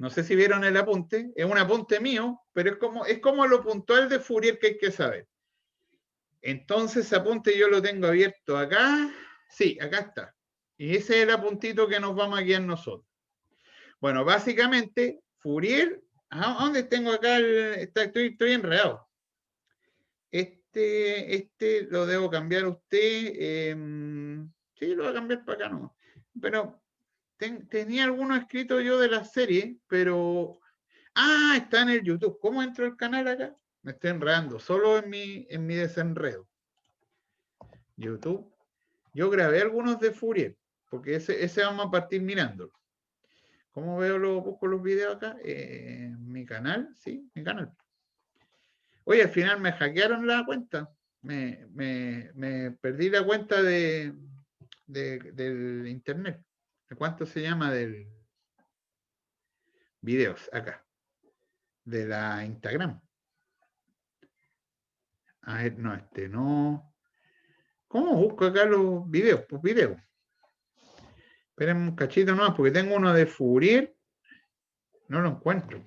No sé si vieron el apunte, es un apunte mío, pero es como lo puntual de Fourier que hay que saber. Entonces, ese apunte yo lo tengo abierto acá. Sí, acá está. Y ese es el apuntito que nos vamos a guiar nosotros. Bueno, básicamente, Fourier, ¿dónde tengo acá? Estoy enredado. Este lo debo cambiar a usted. Sí, lo voy a cambiar para acá nomás. Pero tenía algunos escritos yo de la serie, pero... Ah, está en el YouTube. ¿Cómo entro al canal acá? Me estoy enredando, solo en mi desenredo. YouTube. Yo grabé algunos de Fourier, porque ese vamos a partir mirándolo. ¿Cómo busco los videos acá? Mi canal, sí, mi canal. Oye, al final me hackearon la cuenta. Me perdí la cuenta del internet. ¿De cuánto se llama? Del videos, acá. De la Instagram. A ver, no, no. ¿Cómo busco acá los videos? Pues videos. Esperen un cachito nomás, porque tengo uno de Fourier. No lo encuentro.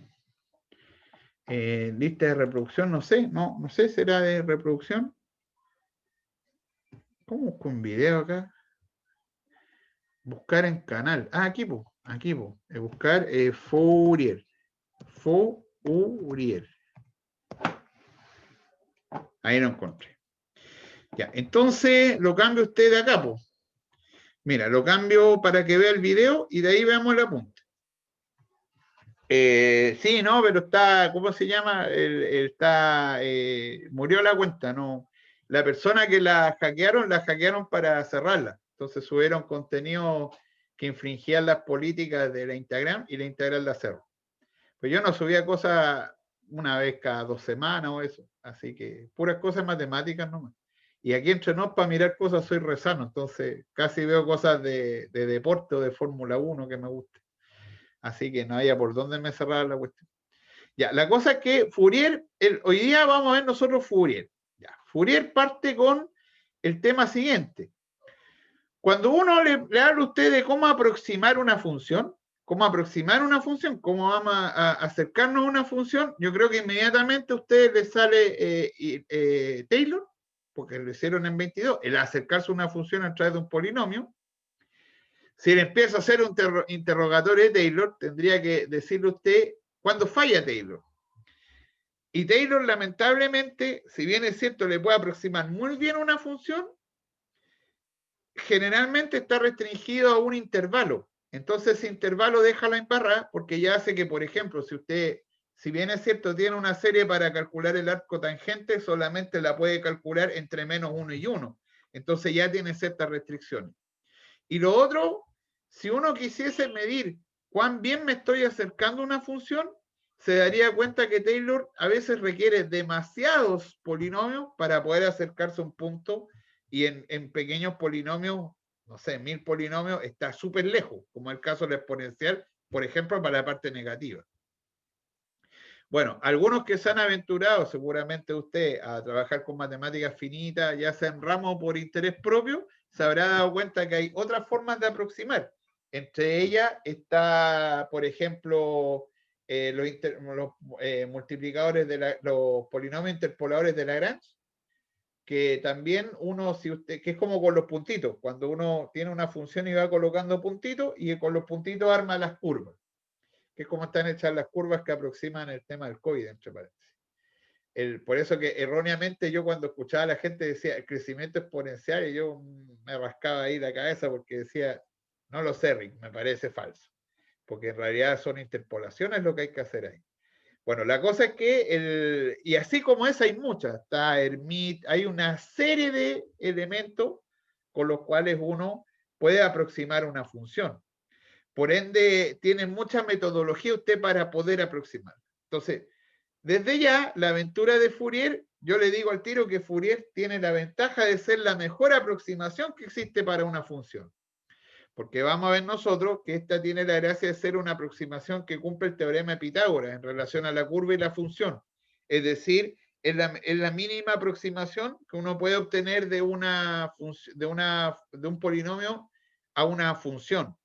Lista de reproducción, no sé, no sé, será de reproducción. ¿Cómo busco un video acá? Buscar en canal. Ah, aquí, pues. Aquí, pues. Buscar Fourier. Fourier. Ahí lo encontré. Ya, entonces lo cambio usted de acá, pues. Mira, lo cambio para que vea el video y de ahí veamos la punta. Sí, no, pero está, ¿cómo se llama? Murió la cuenta, no. La persona que la hackearon para cerrarla. Entonces subieron contenido que infringían las políticas de la Instagram y la Instagram la cerró. Pues yo no subía cosas una vez cada 2 semanas o eso. Así que puras cosas matemáticas nomás. Y aquí entre nos, para mirar cosas, soy rezano. Entonces casi veo cosas de deporte o de Fórmula 1 que me gusten. Así que no había por dónde me cerrar la cuestión. Ya, la cosa es que Fourier, hoy día vamos a ver nosotros Fourier. Ya, Fourier parte con el tema siguiente. Cuando uno le habla a usted de cómo aproximar una función, cómo vamos a acercarnos a una función, yo creo que inmediatamente a usted le sale Taylor, porque lo hicieron en 22, el acercarse a una función a través de un polinomio. Si le empieza a hacer un interrogatorio de Taylor, tendría que decirle usted cuándo falla Taylor. Y Taylor, lamentablemente, si bien es cierto, le puede aproximar muy bien una función, generalmente está restringido a un intervalo. Entonces, ese intervalo deja la embarrada porque ya hace que, por ejemplo, si bien es cierto, tiene una serie para calcular el arco tangente, solamente la puede calcular entre -1 y 1. Entonces ya tiene ciertas restricciones. Y lo otro, si uno quisiese medir cuán bien me estoy acercando a una función, se daría cuenta que Taylor a veces requiere demasiados polinomios para poder acercarse a un punto y en pequeños polinomios, no sé, 1000 polinomios, está súper lejos, como el caso del exponencial, por ejemplo, para la parte negativa. Bueno, algunos que se han aventurado, seguramente usted, a trabajar con matemáticas finitas, ya sea en ramo o por interés propio, se habrá dado cuenta que hay otras formas de aproximar. Entre ellas está, por ejemplo, los multiplicadores los polinomios interpoladores de Lagrange, que también que es como con los puntitos, cuando uno tiene una función y va colocando puntitos, y con los puntitos arma las curvas, que es como están hechas las curvas que aproximan el tema del COVID, entre paréntesis. Por eso que erróneamente yo cuando escuchaba a la gente decía el crecimiento exponencial, y yo me rascaba ahí la cabeza porque decía, no lo sé, Rick, me parece falso, porque en realidad son interpolaciones lo que hay que hacer ahí. Bueno, la cosa es que, y así como esa hay muchas, está Hermite, hay una serie de elementos con los cuales uno puede aproximar una función. Por ende, tiene mucha metodología usted para poder aproximar. Entonces, desde ya, la aventura de Fourier, yo le digo al tiro que Fourier tiene la ventaja de ser la mejor aproximación que existe para una función. Porque vamos a ver nosotros que esta tiene la gracia de ser una aproximación que cumple el teorema de Pitágoras en relación a la curva y la función. Es decir, es la mínima aproximación que uno puede obtener de un polinomio a una función.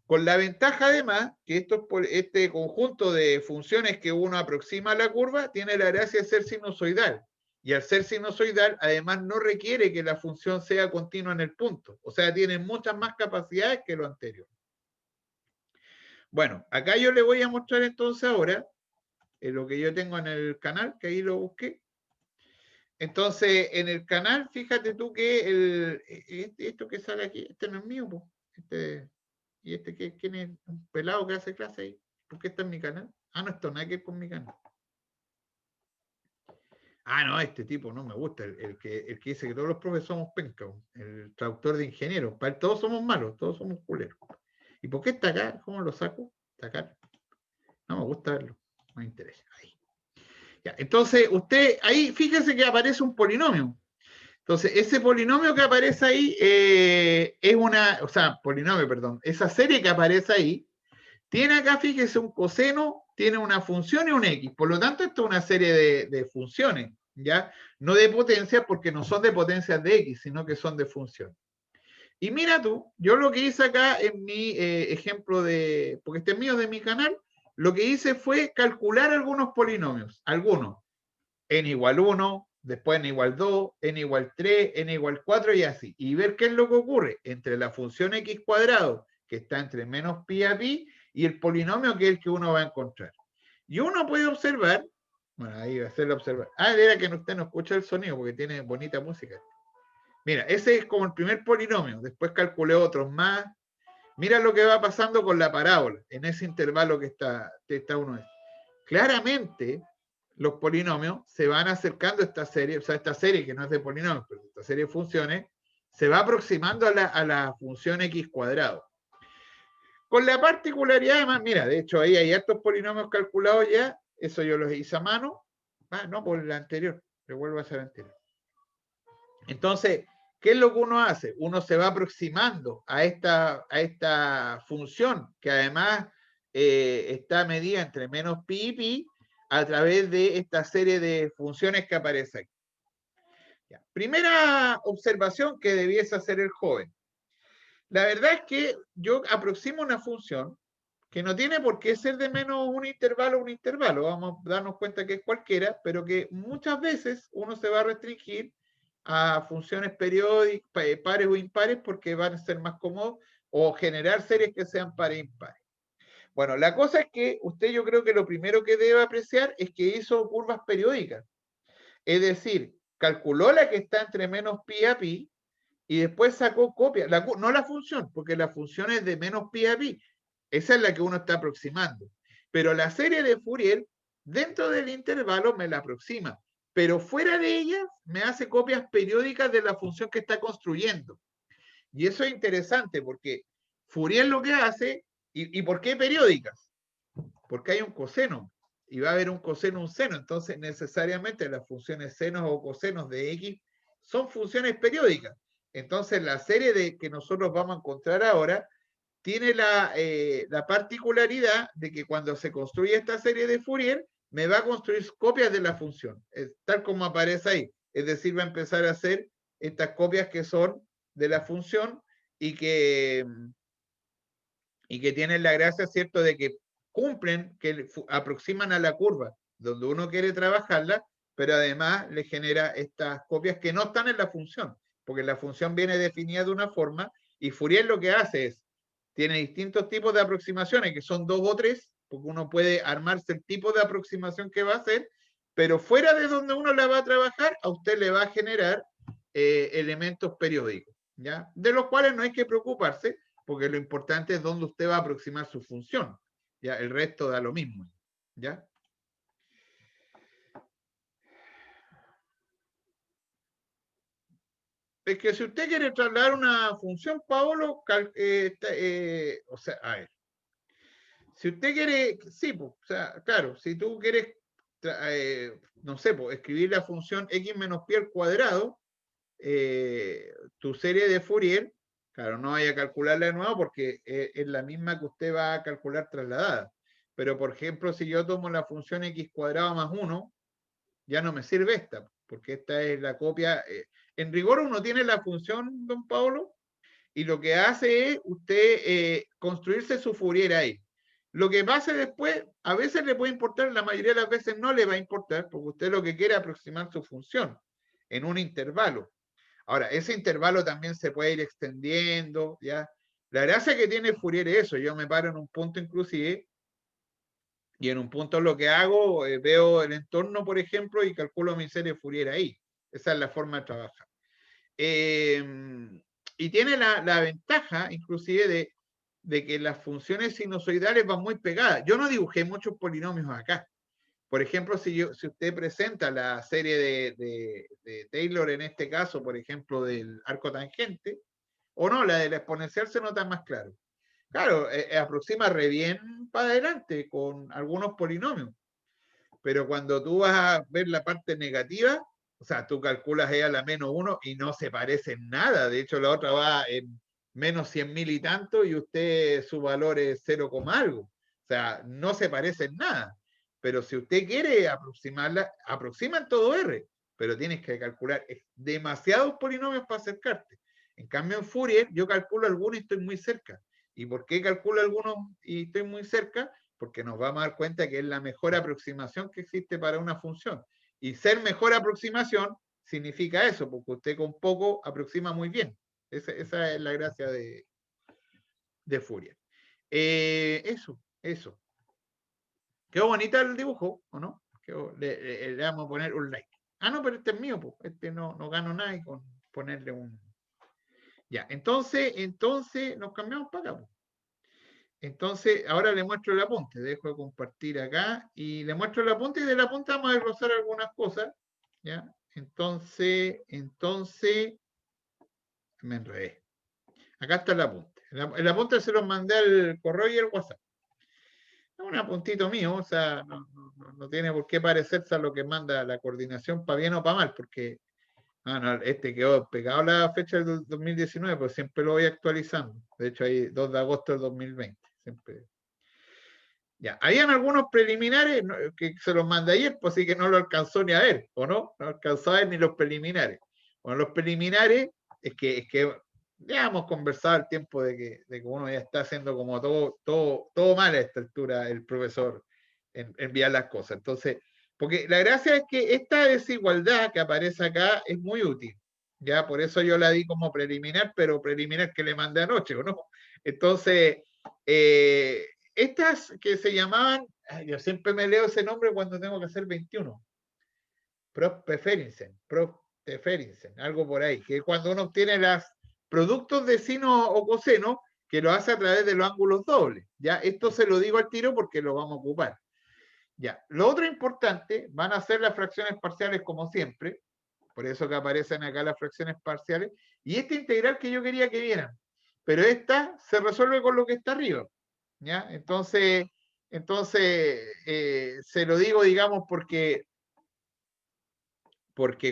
Con la ventaja además que este conjunto de funciones que uno aproxima a la curva tiene la gracia de ser sinusoidal. Y al ser sinusoidal, además no requiere que la función sea continua en el punto. O sea, tiene muchas más capacidades que lo anterior. Bueno, acá yo le voy a mostrar entonces ahora lo que yo tengo en el canal, que ahí lo busqué. Entonces, en el canal, fíjate tú que esto que sale aquí, este no es mío, po. ¿Y quién es? Un pelado que hace clase ahí. ¿Por qué está en mi canal? Ah, no, esto nada que ver con mi canal. Ah, no, este tipo no me gusta, el que dice que todos los profes somos pencas, el traductor de ingenieros. Para él todos somos malos, todos somos culeros. ¿Y por qué está acá? ¿Cómo lo saco? Está acá. No me gusta verlo, no me interesa. Ahí. Ya, entonces, usted, ahí fíjese que aparece un polinomio. Entonces, ese polinomio que aparece ahí es o sea, polinomio, perdón, esa serie que aparece ahí, tiene acá, fíjese, un coseno, tiene una función y un x. Por lo tanto, esto es una serie de funciones, ¿ya? No de potencias, porque no son de potencias de x, sino que son de funciones. Y mira tú, yo lo que hice acá en mi ejemplo porque este es mío de mi canal, lo que hice fue calcular algunos polinomios, algunos, n igual 1, después n igual 2, n igual 3, n igual 4 y así. Y ver qué es lo que ocurre entre la función x cuadrado, que está entre menos pi a pi, y el polinomio que es el que uno va a encontrar. Y uno puede observar, bueno, ahí va a ser la observación. Ah, era que usted no escucha el sonido porque tiene bonita música. Mira, ese es como el primer polinomio. Después calculé otros más. Mira lo que va pasando con la parábola en ese intervalo que está uno. Claramente, los polinomios se van acercando a esta serie, o sea, esta serie que no es de polinomios, pero esta serie de funciones, se va aproximando a la función x cuadrado. Con la particularidad, además, mira, de hecho ahí hay hartos polinomios calculados ya, eso yo los hice a mano. Ah, no, por la anterior, le vuelvo a hacer anterior. Entonces, ¿qué es lo que uno hace? Uno se va aproximando a esta función que además está medida entre menos pi y pi a través de esta serie de funciones que aparece aquí. Ya. Primera observación que debiese hacer el joven. La verdad es que yo aproximo una función que no tiene por qué ser de menos un intervalo, vamos a darnos cuenta que es cualquiera, pero que muchas veces uno se va a restringir a funciones periódicas, pares o impares, porque van a ser más cómodos, o generar series que sean pares e impares. Bueno, la cosa es que usted, yo creo que lo primero que debe apreciar es que hizo curvas periódicas. Es decir, calculó la que está entre menos pi a pi y después sacó copia, no la función, porque la función es de menos pi a pi. Esa es la que uno está aproximando. Pero la serie de Fourier, dentro del intervalo, me la aproxima. Pero fuera de ella, me hace copias periódicas de la función que está construyendo. Y eso es interesante, porque Fourier lo que hace, ¿y por qué periódicas? Porque hay un coseno, y va a haber un coseno, un seno. Entonces, necesariamente las funciones senos o cosenos de X son funciones periódicas. Entonces, la serie que nosotros vamos a encontrar ahora tiene la particularidad de que cuando se construye esta serie de Fourier, me va a construir copias de la función, tal como aparece ahí. Es decir, va a empezar a hacer estas copias que son de la función y que tienen la gracia, ¿cierto?, de que cumplen, que aproximan a la curva donde uno quiere trabajarla, pero además le genera estas copias que no están en la función, porque la función viene definida de una forma y Fourier lo que hace es, tiene distintos tipos de aproximaciones, que son 2 o 3, porque uno puede armarse el tipo de aproximación que va a hacer, pero fuera de donde uno la va a trabajar, a usted le va a generar elementos periódicos, ¿ya? De los cuales no hay que preocuparse, porque lo importante es dónde usted va a aproximar su función. ¿Ya? El resto da lo mismo. ¿Ya? Es que si usted quiere trasladar una función, Paolo, o sea, a ver, si usted quiere, sí, pues, o sea, claro, si tú quieres, no sé, pues, escribir la función x menos pi al cuadrado, tu serie de Fourier, claro, no vaya a calcularla de nuevo porque es la misma que usted va a calcular trasladada. Pero, por ejemplo, si yo tomo la función x cuadrado más 1, ya no me sirve esta, porque esta es la copia. En rigor uno tiene la función, don Pablo, y lo que hace es usted construirse su Fourier ahí. Lo que pase después, a veces le puede importar, la mayoría de las veces no le va a importar, porque usted lo que quiere es aproximar su función en un intervalo. Ahora, ese intervalo también se puede ir extendiendo, ¿ya? La gracia que tiene Fourier es eso, yo me paro en un punto inclusive, y en un punto lo que hago, veo el entorno, por ejemplo, y calculo mi serie Fourier ahí. Esa es la forma de trabajar. Y tiene la ventaja, inclusive, de que las funciones sinusoidales van muy pegadas. Yo no dibujé muchos polinomios acá. Por ejemplo, si usted presenta la serie de Taylor, en este caso, por ejemplo, del arco tangente, o no, la del exponencial se nota más claro. Claro, aproxima re bien para adelante con algunos polinomios, pero cuando tú vas a ver la parte negativa, o sea, tú calculas E a la -1 y no se parece en nada. De hecho, la otra va en menos 100.000 y tanto y usted su valor es 0, algo. O sea, no se parece en nada. Pero si usted quiere aproximarla, aproxima en todo R, pero tienes que calcular demasiados polinomios para acercarte. En cambio, en Fourier, yo calculo algunos y estoy muy cerca. ¿Y por qué calculo algunos y estoy muy cerca? Porque nos vamos a dar cuenta que es la mejor aproximación que existe para una función. Y ser mejor aproximación significa eso, porque usted con poco aproxima muy bien. Esa es la gracia de Fourier. Eso. Quedó bonita el dibujo, ¿o no? Le vamos a poner un like. Ah, no, pero este es mío, pues. Este no gano nada y con ponerle un... Ya, entonces nos cambiamos para acá, pues. Entonces, ahora le muestro el apunte. Dejo de compartir acá y le muestro el apunte y del apunte vamos a desglosar algunas cosas. ¿Ya? Entonces, me enredé. Acá está el apunte. El apunte se los mandé al correo y al WhatsApp. Es un apuntito mío, o sea, no tiene por qué parecerse a lo que manda la coordinación para bien o para mal, porque este quedó pegado a la fecha del 2019, pues siempre lo voy actualizando. De hecho, hay 2 de agosto del 2020. Siempre. Ya, habían algunos preliminares que se los mandé ayer, pues sí que no lo alcanzó ni a ver, ¿o no? No alcanzó a ver ni los preliminares. Bueno, los preliminares es que ya hemos conversado el tiempo de que uno ya está haciendo como todo mal a esta altura, el profesor, en enviar las cosas. Entonces, porque la gracia es que esta desigualdad que aparece acá es muy útil. Ya, por eso yo la di como preliminar, pero preliminar que le mandé anoche, ¿o no? Entonces, estas que se llamaban, yo siempre me leo ese nombre cuando tengo que hacer 21. Propteferensen, algo por ahí, que es cuando uno obtiene los productos de sino o coseno, que lo hace a través de los ángulos dobles. Ya, esto se lo digo al tiro porque lo vamos a ocupar. Ya, lo otro importante van a ser las fracciones parciales como siempre, por eso que aparecen acá las fracciones parciales, y esta integral que yo quería que vieran, pero esta se resuelve con lo que está arriba. ¿Ya? Entonces se lo digo, digamos, porque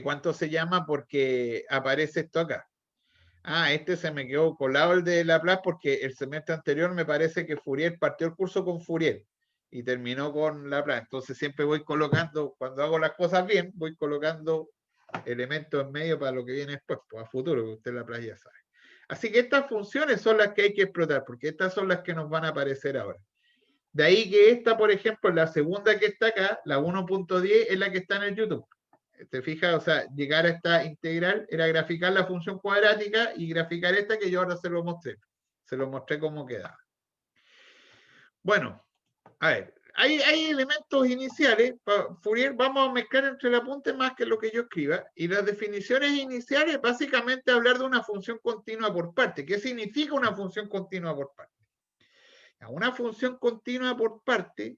¿cuánto se llama? Porque aparece esto acá. Este se me quedó colado el de Laplace porque el semestre anterior me parece que Fourier partió el curso con Fourier y terminó con Laplace. Entonces siempre voy colocando, cuando hago las cosas bien, voy colocando elementos en medio para lo que viene después, pues a futuro, que usted Laplace ya sabe. Así que estas funciones son las que hay que explotar, porque estas son las que nos van a aparecer ahora. De ahí que esta, por ejemplo, la segunda que está acá, la 1.10, es la que está en el YouTube. ¿Te fijas? O sea, llegar a esta integral era graficar la función cuadrática y graficar esta que yo ahora se lo mostré. Se lo mostré cómo quedaba. Bueno, a ver, hay elementos iniciales. Fourier, vamos a mezclar entre el apunte más que lo que yo escriba. Y las definiciones iniciales, básicamente hablar de una función continua por parte. ¿Qué significa una función continua por parte? Una función continua por parte,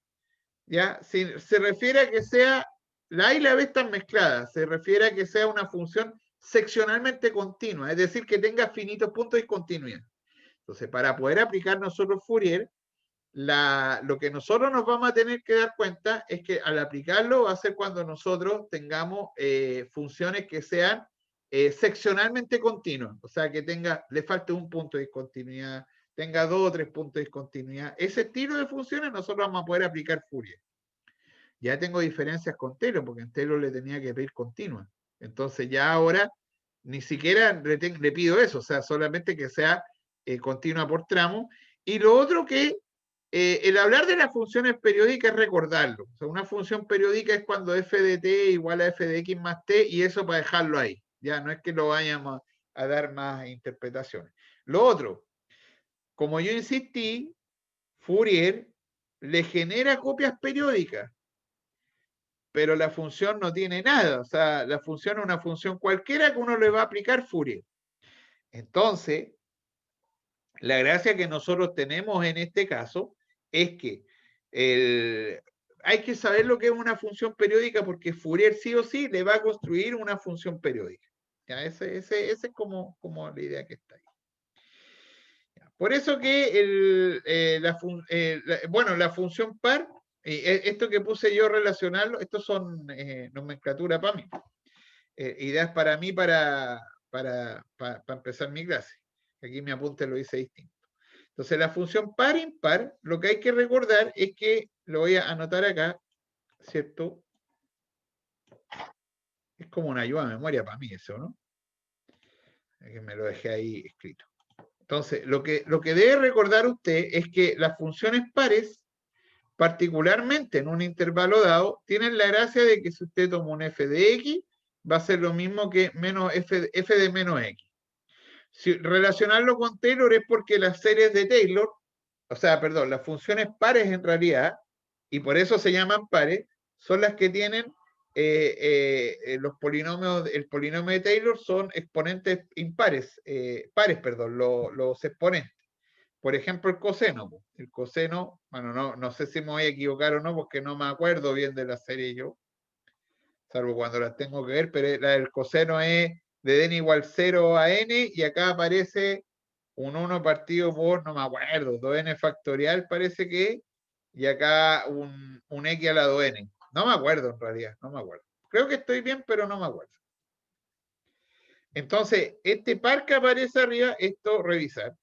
¿ya? Se refiere a que sea, la A y la B están mezcladas, se refiere a que sea una función seccionalmente continua, es decir, que tenga finitos puntos y continuidad. Entonces, para poder aplicar nosotros Fourier, lo que nosotros nos vamos a tener que dar cuenta es que al aplicarlo va a ser cuando nosotros tengamos funciones que sean seccionalmente continuas, o sea, que le falte un punto de discontinuidad, tenga 2 o 3 puntos de discontinuidad. Ese estilo de funciones nosotros vamos a poder aplicar Fourier. Ya tengo diferencias con Taylor, porque en Taylor le tenía que pedir continua. Entonces ya ahora ni siquiera le pido eso, o sea, solamente que sea continua por tramo. Y lo otro que el hablar de las funciones periódicas es recordarlo. O sea, una función periódica es cuando f de t igual a f de x más t, y eso para dejarlo ahí. Ya no es que lo vayamos a dar más interpretaciones. Lo otro, como yo insistí, Fourier le genera copias periódicas, pero la función no tiene nada. O sea, la función es una función cualquiera que uno le va a aplicar Fourier. Entonces, la gracia que nosotros tenemos en este caso es que hay que saber lo que es una función periódica, porque Fourier sí o sí le va a construir una función periódica. ¿Ya? Ese es como la idea que está ahí. Por eso que la función par, esto que puse yo relacionarlo, estos son nomenclatura para mí, ideas para mí para empezar mi clase. Aquí mi apunte lo hice distinto. Entonces, la función par-impar, lo que hay que recordar es que, lo voy a anotar acá, ¿cierto? Es como una ayuda de memoria para mí eso, ¿no? Que me lo dejé ahí escrito. Entonces, lo que debe recordar usted es que las funciones pares, particularmente en un intervalo dado, tienen la gracia de que si usted toma un f de x, va a ser lo mismo que menos f de menos x. Si relacionarlo con Taylor es porque las series de Taylor, o sea, perdón, las funciones pares en realidad, y por eso se llaman pares, son las que tienen los polinomios, el polinomio de Taylor son exponentes impares, los exponentes. Por ejemplo, el coseno. El coseno, bueno, no sé si me voy a equivocar o no, porque no me acuerdo bien de la serie yo, salvo cuando las tengo que ver, pero el coseno es de n igual 0 a n, y acá aparece un 1 partido por, no me acuerdo, 2n factorial parece que, y acá un x a la 2n. No me acuerdo en realidad, no me acuerdo. Creo que estoy bien, pero no me acuerdo. Entonces, este par que aparece arriba, esto revisar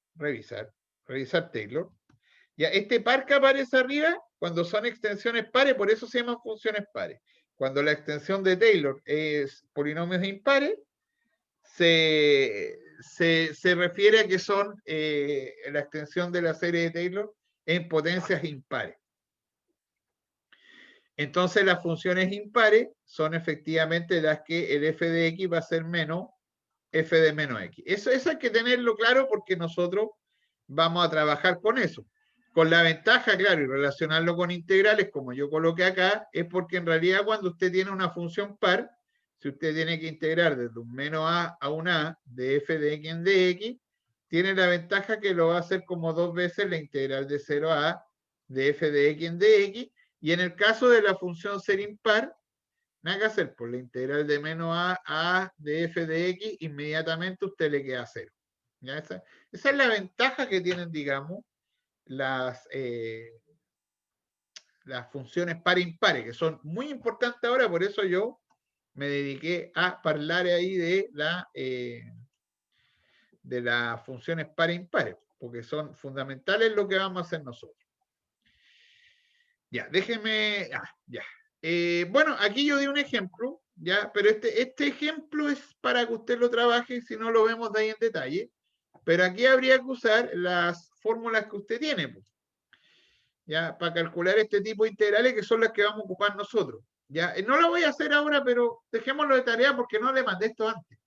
Taylor. Ya, este par que aparece arriba, cuando son extensiones pares, por eso se llaman funciones pares. Cuando la extensión de Taylor es polinomios impares, se refiere a que son la extensión de la serie de Taylor en potencias impares. Entonces, las funciones impares son efectivamente las que el f de x va a ser menos f de menos x. Eso hay que tenerlo claro, porque nosotros vamos a trabajar con eso. Con la ventaja, claro, y relacionarlo con integrales, como yo coloqué acá, es porque en realidad cuando usted tiene una función par, si usted tiene que integrar desde un menos a un a de f de x en dx, tiene la ventaja que lo va a hacer como 2 veces la integral de 0 a a de f de x en dx, y en el caso de la función ser impar, nada que hacer, por la integral de menos a de f de x, inmediatamente usted le queda 0. ¿Ya? Esa es la ventaja que tienen, digamos, las funciones par-impares, que son muy importantes ahora. Por eso yo me dediqué a hablar ahí de las funciones par-impares, porque son fundamentales lo que vamos a hacer nosotros. Ya, déjeme, ya. Bueno, aquí yo di un ejemplo, ya, pero este ejemplo es para que usted lo trabaje, si no lo vemos de ahí en detalle. Pero aquí habría que usar las fórmulas que usted tiene, pues, ya, para calcular este tipo de integrales, que son las que vamos a ocupar nosotros. Ya, no lo voy a hacer ahora, pero dejémoslo de tarea porque no le mandé esto antes.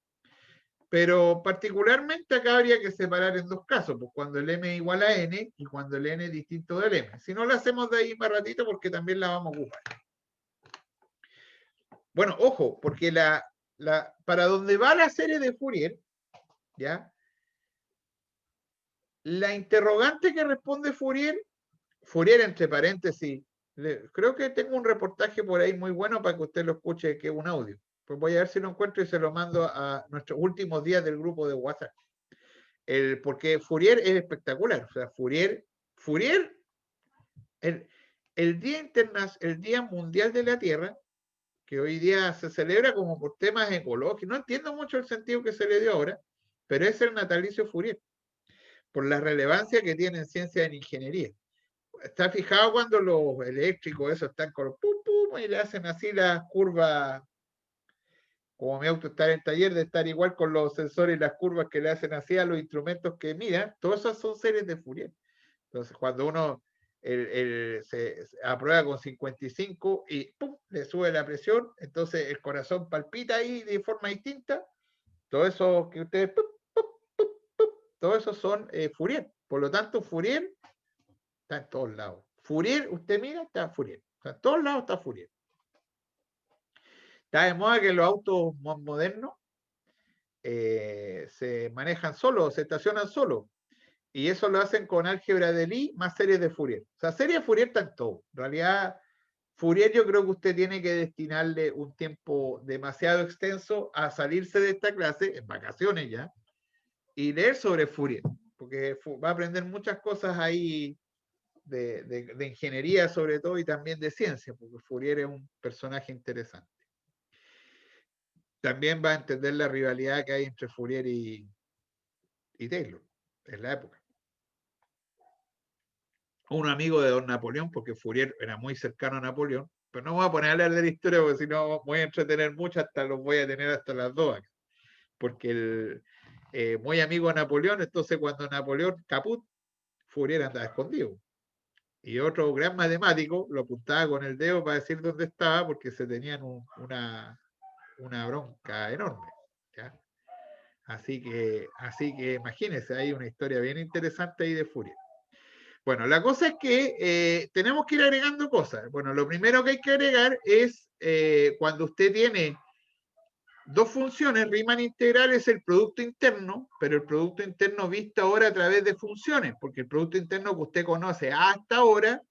Pero particularmente acá habría que separar en dos casos, pues cuando el m es igual a n y cuando el n es distinto del m. Si no, lo hacemos de ahí para ratito, porque también la vamos a ocupar. Bueno, ojo, porque para donde va la serie de Fourier, ¿ya? La interrogante que responde Fourier entre paréntesis, creo que tengo un reportaje por ahí muy bueno para que usted lo escuche, que es un audio. Pues voy a ver si lo encuentro y se lo mando a nuestros últimos días del grupo de WhatsApp. Porque Fourier es espectacular. O sea, Fourier, el Día Mundial de la Tierra, que hoy día se celebra como por temas ecológicos, no entiendo mucho el sentido que se le dio ahora, pero es el natalicio Fourier, por la relevancia que tiene en ciencia y en ingeniería. ¿Está fijado cuando los eléctricos, eso están con los pum, pum, y le hacen así las curvas como mi auto está en el taller, de estar igual con los sensores y las curvas que le hacen así a los instrumentos que miran, todas esas son series de Fourier. Entonces, cuando uno se aprueba con 55 y ¡pum!, le sube la presión, entonces el corazón palpita ahí de forma distinta. Todo eso que ustedes, ¡pum!, ¡pum!, ¡pum!, ¡pum!, todo eso son Fourier. Por lo tanto, Fourier está en todos lados. Fourier, usted mira, está Fourier. O sea, en todos lados está Fourier. Está de moda que los autos más modernos se manejan solos, se estacionan solos. Y eso lo hacen con álgebra de Lie más series de Fourier. O sea, series de Fourier están todo. En realidad, Fourier yo creo que usted tiene que destinarle un tiempo demasiado extenso a salirse de esta clase, en vacaciones ya, y leer sobre Fourier. Porque va a aprender muchas cosas ahí de ingeniería sobre todo y también de ciencia, porque Fourier es un personaje interesante. También va a entender la rivalidad que hay entre Fourier y Taylor en la época. Un amigo de don Napoleón, porque Fourier era muy cercano a Napoleón, pero no voy a poner a hablar de la historia porque si no voy a entretener mucho, hasta los voy a tener hasta las 2 acá. Porque muy amigo de Napoleón, entonces cuando Napoleón caput, Fourier andaba escondido. Y otro gran matemático lo apuntaba con el dedo para decir dónde estaba porque se tenían una bronca enorme. ¿Ya? Así que imagínense, hay una historia bien interesante ahí de Fourier. Bueno, la cosa es que tenemos que ir agregando cosas. Bueno, lo primero que hay que agregar es cuando usted tiene dos funciones, Riemann integral es el producto interno, pero el producto interno visto ahora a través de funciones, porque el producto interno que usted conoce hasta ahora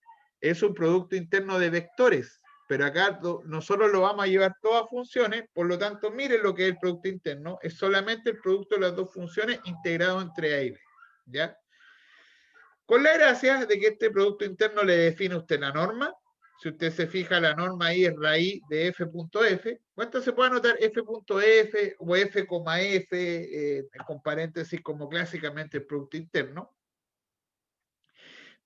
es un producto interno de vectores, pero acá nosotros lo vamos a llevar todas funciones, por lo tanto, miren lo que es el producto interno, es solamente el producto de las dos funciones integrado entre A y B, ¿ya? Con la gracia de que este producto interno le define a usted la norma. Si usted se fija, la norma ahí es raíz de f.f. ¿Cuánto se puede anotar f.f o f,f con paréntesis como clásicamente el producto interno?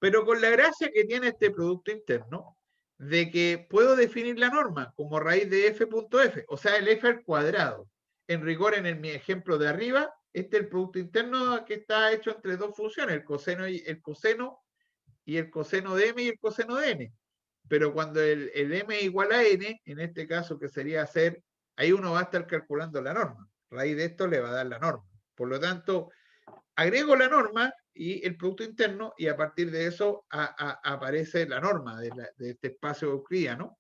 Pero con la gracia que tiene este producto interno de que puedo definir la norma como raíz de f.f, o sea, el f al cuadrado. En rigor, en mi ejemplo de arriba, este es el producto interno que está hecho entre dos funciones, el coseno y el coseno de m y el coseno de n. Pero cuando el m es igual a n, en este caso que sería hacer, ahí uno va a estar calculando la norma. Raíz de esto le va a dar la norma. Por lo tanto, agrego la norma y el producto interno y a partir de eso aparece la norma de este espacio euclidiano.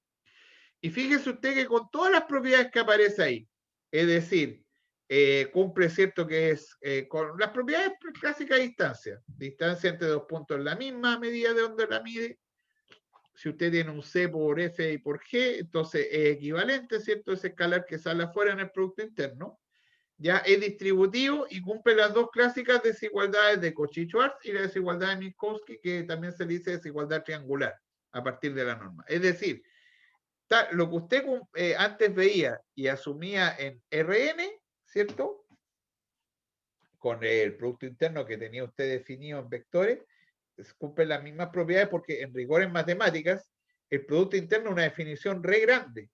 Y fíjese usted que con todas las propiedades que aparece ahí, es decir, cumple cierto que es con las propiedades clásicas de distancia. Distancia entre dos puntos en la misma medida de donde la mide. Si usted tiene un C por F y por G, entonces es equivalente, ¿cierto? Ese escalar que sale afuera en el producto interno. Ya es distributivo y cumple las dos clásicas desigualdades de Cauchy-Schwarz y la desigualdad de Minkowski, que también se dice desigualdad triangular a partir de la norma. Es decir, lo que usted antes veía y asumía en Rn, ¿cierto? Con el producto interno que tenía usted definido en vectores, cumple las mismas propiedades porque en rigor en matemáticas, el producto interno es una definición re grande,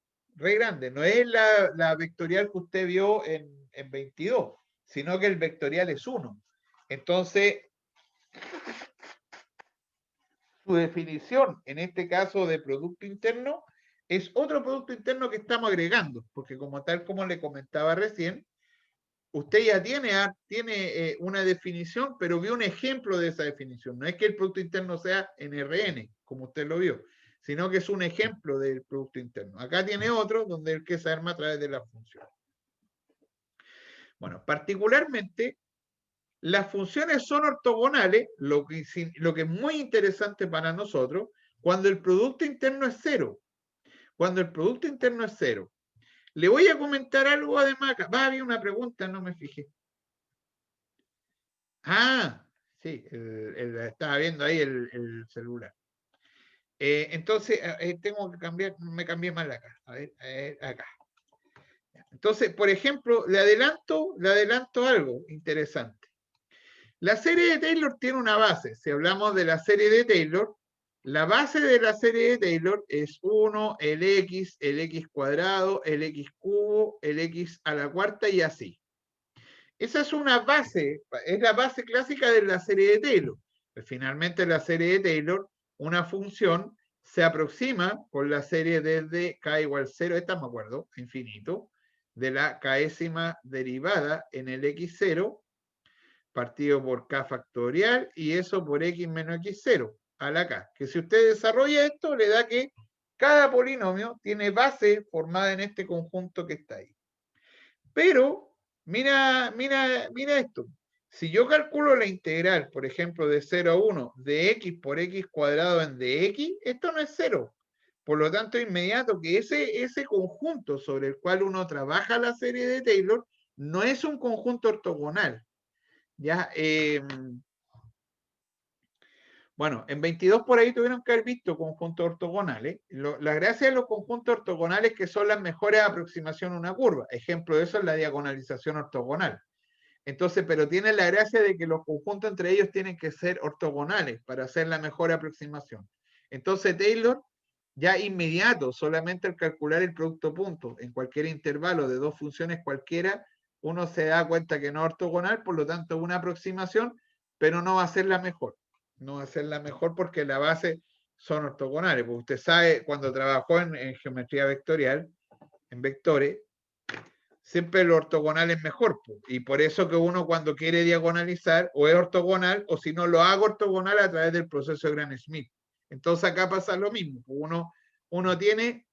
no es la vectorial que usted vio en 22, sino que el vectorial es 1. Entonces, su definición, en este caso de producto interno, es otro producto interno que estamos agregando, porque como tal como le comentaba recién, usted ya tiene una definición, pero vio un ejemplo de esa definición. No es que el producto interno sea en Rn, como usted lo vio, sino que es un ejemplo del producto interno. Acá tiene otro donde el que se arma a través de la función. Bueno, particularmente, las funciones son ortogonales, lo que es muy interesante para nosotros, cuando el producto interno es cero. Cuando el producto interno es cero. Le voy a comentar algo además acá. Había una pregunta, no me fijé. Ah, sí, estaba viendo ahí el celular. Entonces, tengo que cambiar, me cambié mal acá. A ver, acá. Entonces, por ejemplo, le adelanto algo interesante. La serie de Taylor tiene una base. Si hablamos de la serie de Taylor, La base de la serie de Taylor es 1, el x cuadrado, el x cubo, el x a la cuarta y así. Esa es una base, es la base clásica de la serie de Taylor. Finalmente, la serie de Taylor, una función se aproxima con la serie desde k igual 0, esta me acuerdo, infinito, de la késima derivada en el x0, partido por k factorial, y eso por x menos x0 a la k. Que si usted desarrolla esto, le da que cada polinomio tiene base formada en este conjunto que está ahí. Pero mira esto. Si yo calculo la integral, por ejemplo, de 0 a 1 de x por x cuadrado en dx, esto no es 0. Por lo tanto, inmediato que ese conjunto sobre el cual uno trabaja la serie de Taylor no es un conjunto ortogonal. ¿Ya? Bueno, en 22 por ahí tuvieron que haber visto conjuntos ortogonales. La gracia de los conjuntos ortogonales es que son las mejores aproximaciones a una curva. Ejemplo de eso es la diagonalización ortogonal. Entonces, pero tiene la gracia de que los conjuntos entre ellos tienen que ser ortogonales para hacer la mejor aproximación. Entonces, Taylor, ya inmediato, solamente al calcular el producto punto en cualquier intervalo de dos funciones cualquiera, uno se da cuenta que no es ortogonal, por lo tanto, una aproximación, pero no va a ser la mejor. No va a ser la mejor porque la base son ortogonales. Porque usted sabe, cuando trabajó en geometría vectorial, en vectores, siempre lo ortogonal es mejor. Y por eso que uno cuando quiere diagonalizar, o es ortogonal, o si no, lo hago ortogonal a través del proceso de Gram-Schmidt. Entonces acá pasa lo mismo. Uno tiene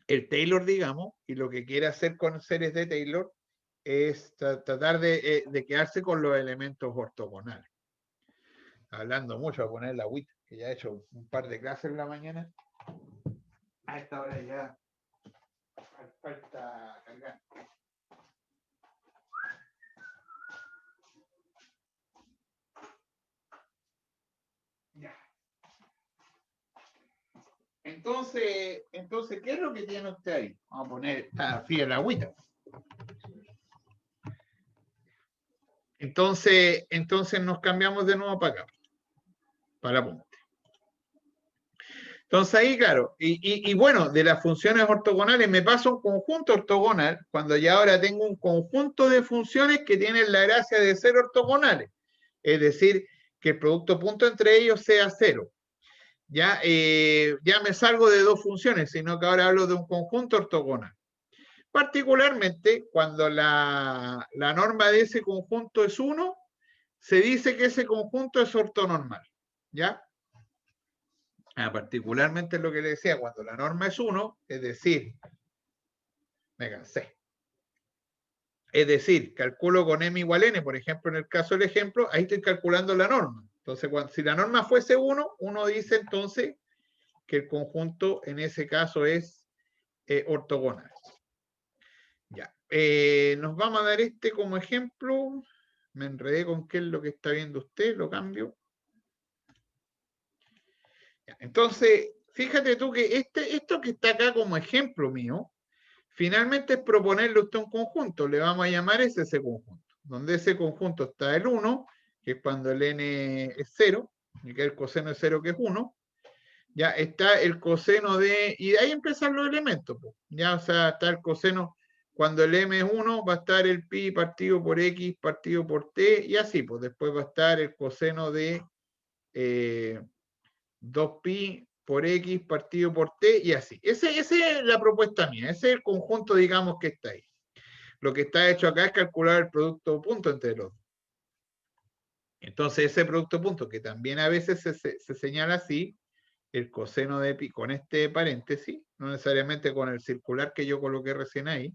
el Taylor, digamos, y lo que quiere hacer con series de Taylor es tratar de quedarse con los elementos ortogonales. Hablando mucho, voy a poner la WIT, que ya he hecho un par de clases en la mañana. A esta hora ya falta cargar. Ya. Entonces, ¿qué es lo que tiene usted ahí? Vamos a poner, está fría la agüita. Entonces nos cambiamos de nuevo para acá, para la punta. Entonces ahí, claro, y bueno, de las funciones ortogonales me paso un conjunto ortogonal cuando ya ahora tengo un conjunto de funciones que tienen la gracia de ser ortogonales. Es decir, que el producto punto entre ellos sea 0. Ya me salgo de dos funciones, sino que ahora hablo de un conjunto ortogonal. Particularmente, cuando la norma de ese conjunto es 1, se dice que ese conjunto es ortonormal. ¿Ya? Particularmente lo que le decía, cuando la norma es 1, es decir, me cansé. Es decir, calculo con m igual n, por ejemplo, en el caso del ejemplo, ahí estoy calculando la norma. Entonces, si la norma fuese 1, uno dice entonces que el conjunto en ese caso es ortogonal. Ya. Nos vamos a dar este como ejemplo. Me enredé con qué es lo que está viendo usted, lo cambio. Ya. Entonces, fíjate tú que esto que está acá como ejemplo mío, finalmente es proponerle a usted un conjunto. Le vamos a llamar ese conjunto. Donde ese conjunto está el 1, que es cuando el n es 0, y que el coseno de 0 que es 1. Ya está el coseno de, y de ahí empiezan los elementos, pues. Ya, o sea, está el coseno, cuando el m es 1, va a estar el pi partido por x partido por t, y así, pues después va a estar el coseno de 2pi por x partido por t, y así. Esa es la propuesta mía, ese es el conjunto, digamos, que está ahí. Lo que está hecho acá es calcular el producto punto entre los dos. Entonces, ese producto punto, que también a veces se señala así, el coseno de pi con este paréntesis, no necesariamente con el circular que yo coloqué recién ahí.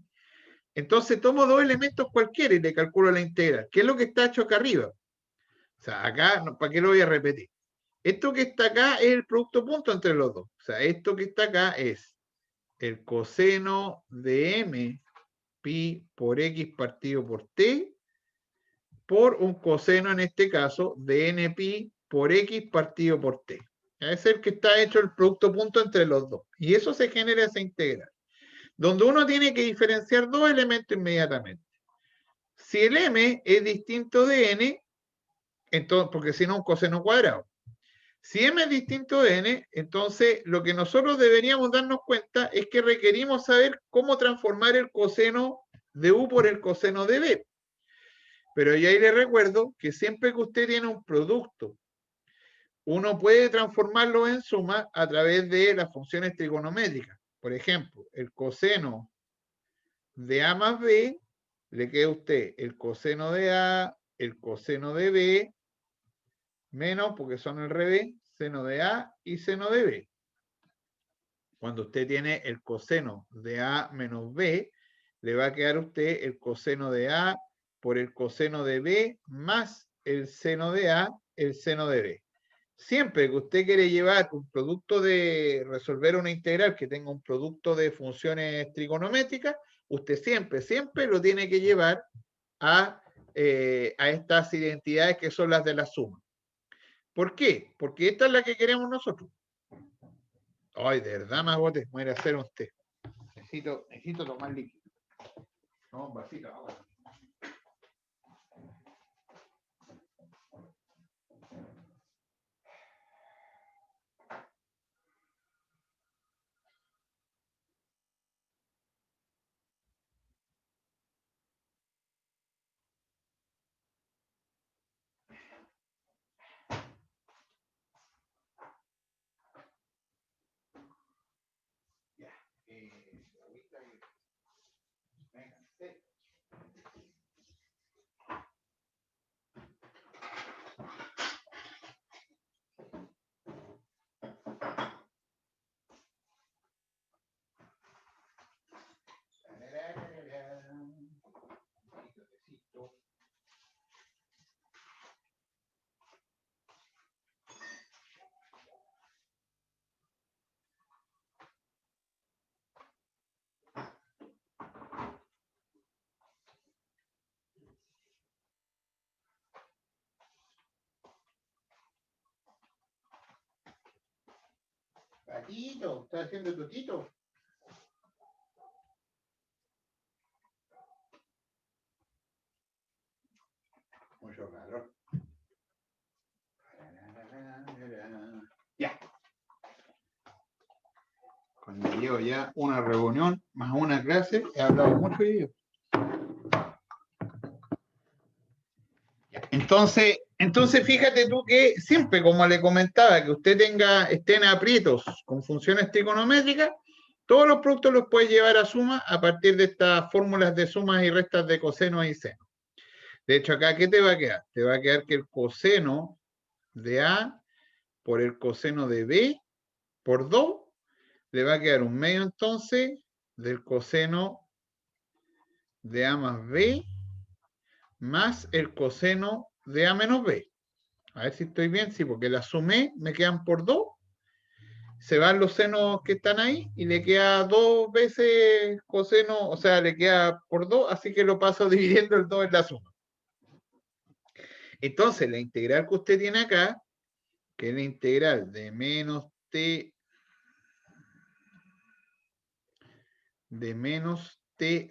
Entonces tomo dos elementos cualquiera y le calculo la integral. ¿Qué es lo que está hecho acá arriba? O sea, acá, ¿para qué lo voy a repetir? Esto que está acá es el producto punto entre los dos. O sea, esto que está acá es el coseno de m pi por x partido por t por un coseno, en este caso, de n pi por x partido por t. Es el que está hecho el producto punto entre los dos. Y eso se genera esa integral. Donde uno tiene que diferenciar dos elementos inmediatamente. Si el m es distinto de n, entonces, porque si no, un coseno cuadrado. Si m es distinto de n, entonces lo que nosotros deberíamos darnos cuenta es que requerimos saber cómo transformar el coseno de u por el coseno de b. Pero ya ahí le recuerdo que siempre que usted tiene un producto, uno puede transformarlo en suma a través de las funciones trigonométricas. Por ejemplo, el coseno de a más b, le queda a usted el coseno de a, el coseno de b, menos, porque son al revés, seno de a y seno de b. Cuando usted tiene el coseno de a menos b, le va a quedar a usted el coseno de a por el coseno de b más el seno de a, el seno de b. Siempre que usted quiere llevar un producto de resolver una integral que tenga un producto de funciones trigonométricas, usted siempre lo tiene que llevar a estas identidades que son las de la suma. ¿Por qué? Porque esta es la que queremos nosotros. Ay, de verdad, Magote, voy a ir a hacer un té. Necesito tomar líquido. No, un vasito ahora. Ya. Agüita y... Venga, té. Patito, ¿estás haciendo tutito? Mucho calor. Ya. Cuando llevo ya una reunión más una clase, he hablado mucho de ello. Entonces fíjate tú que siempre, como le comentaba, que usted esté en aprietos con funciones trigonométricas, todos los productos los puede llevar a suma a partir de estas fórmulas de sumas y restas de coseno y seno. De hecho, acá, ¿qué te va a quedar? Te va a quedar que el coseno de A por el coseno de B por 2 le va a quedar un medio entonces del coseno de A más B más el coseno de A menos B. A ver si estoy bien, sí, porque la sumé, me quedan por 2, se van los senos que están ahí y le queda 2 veces coseno, o sea, le queda por 2, así que lo paso dividiendo el 2 en la suma. Entonces, la integral que usted tiene acá, que es la integral de menos t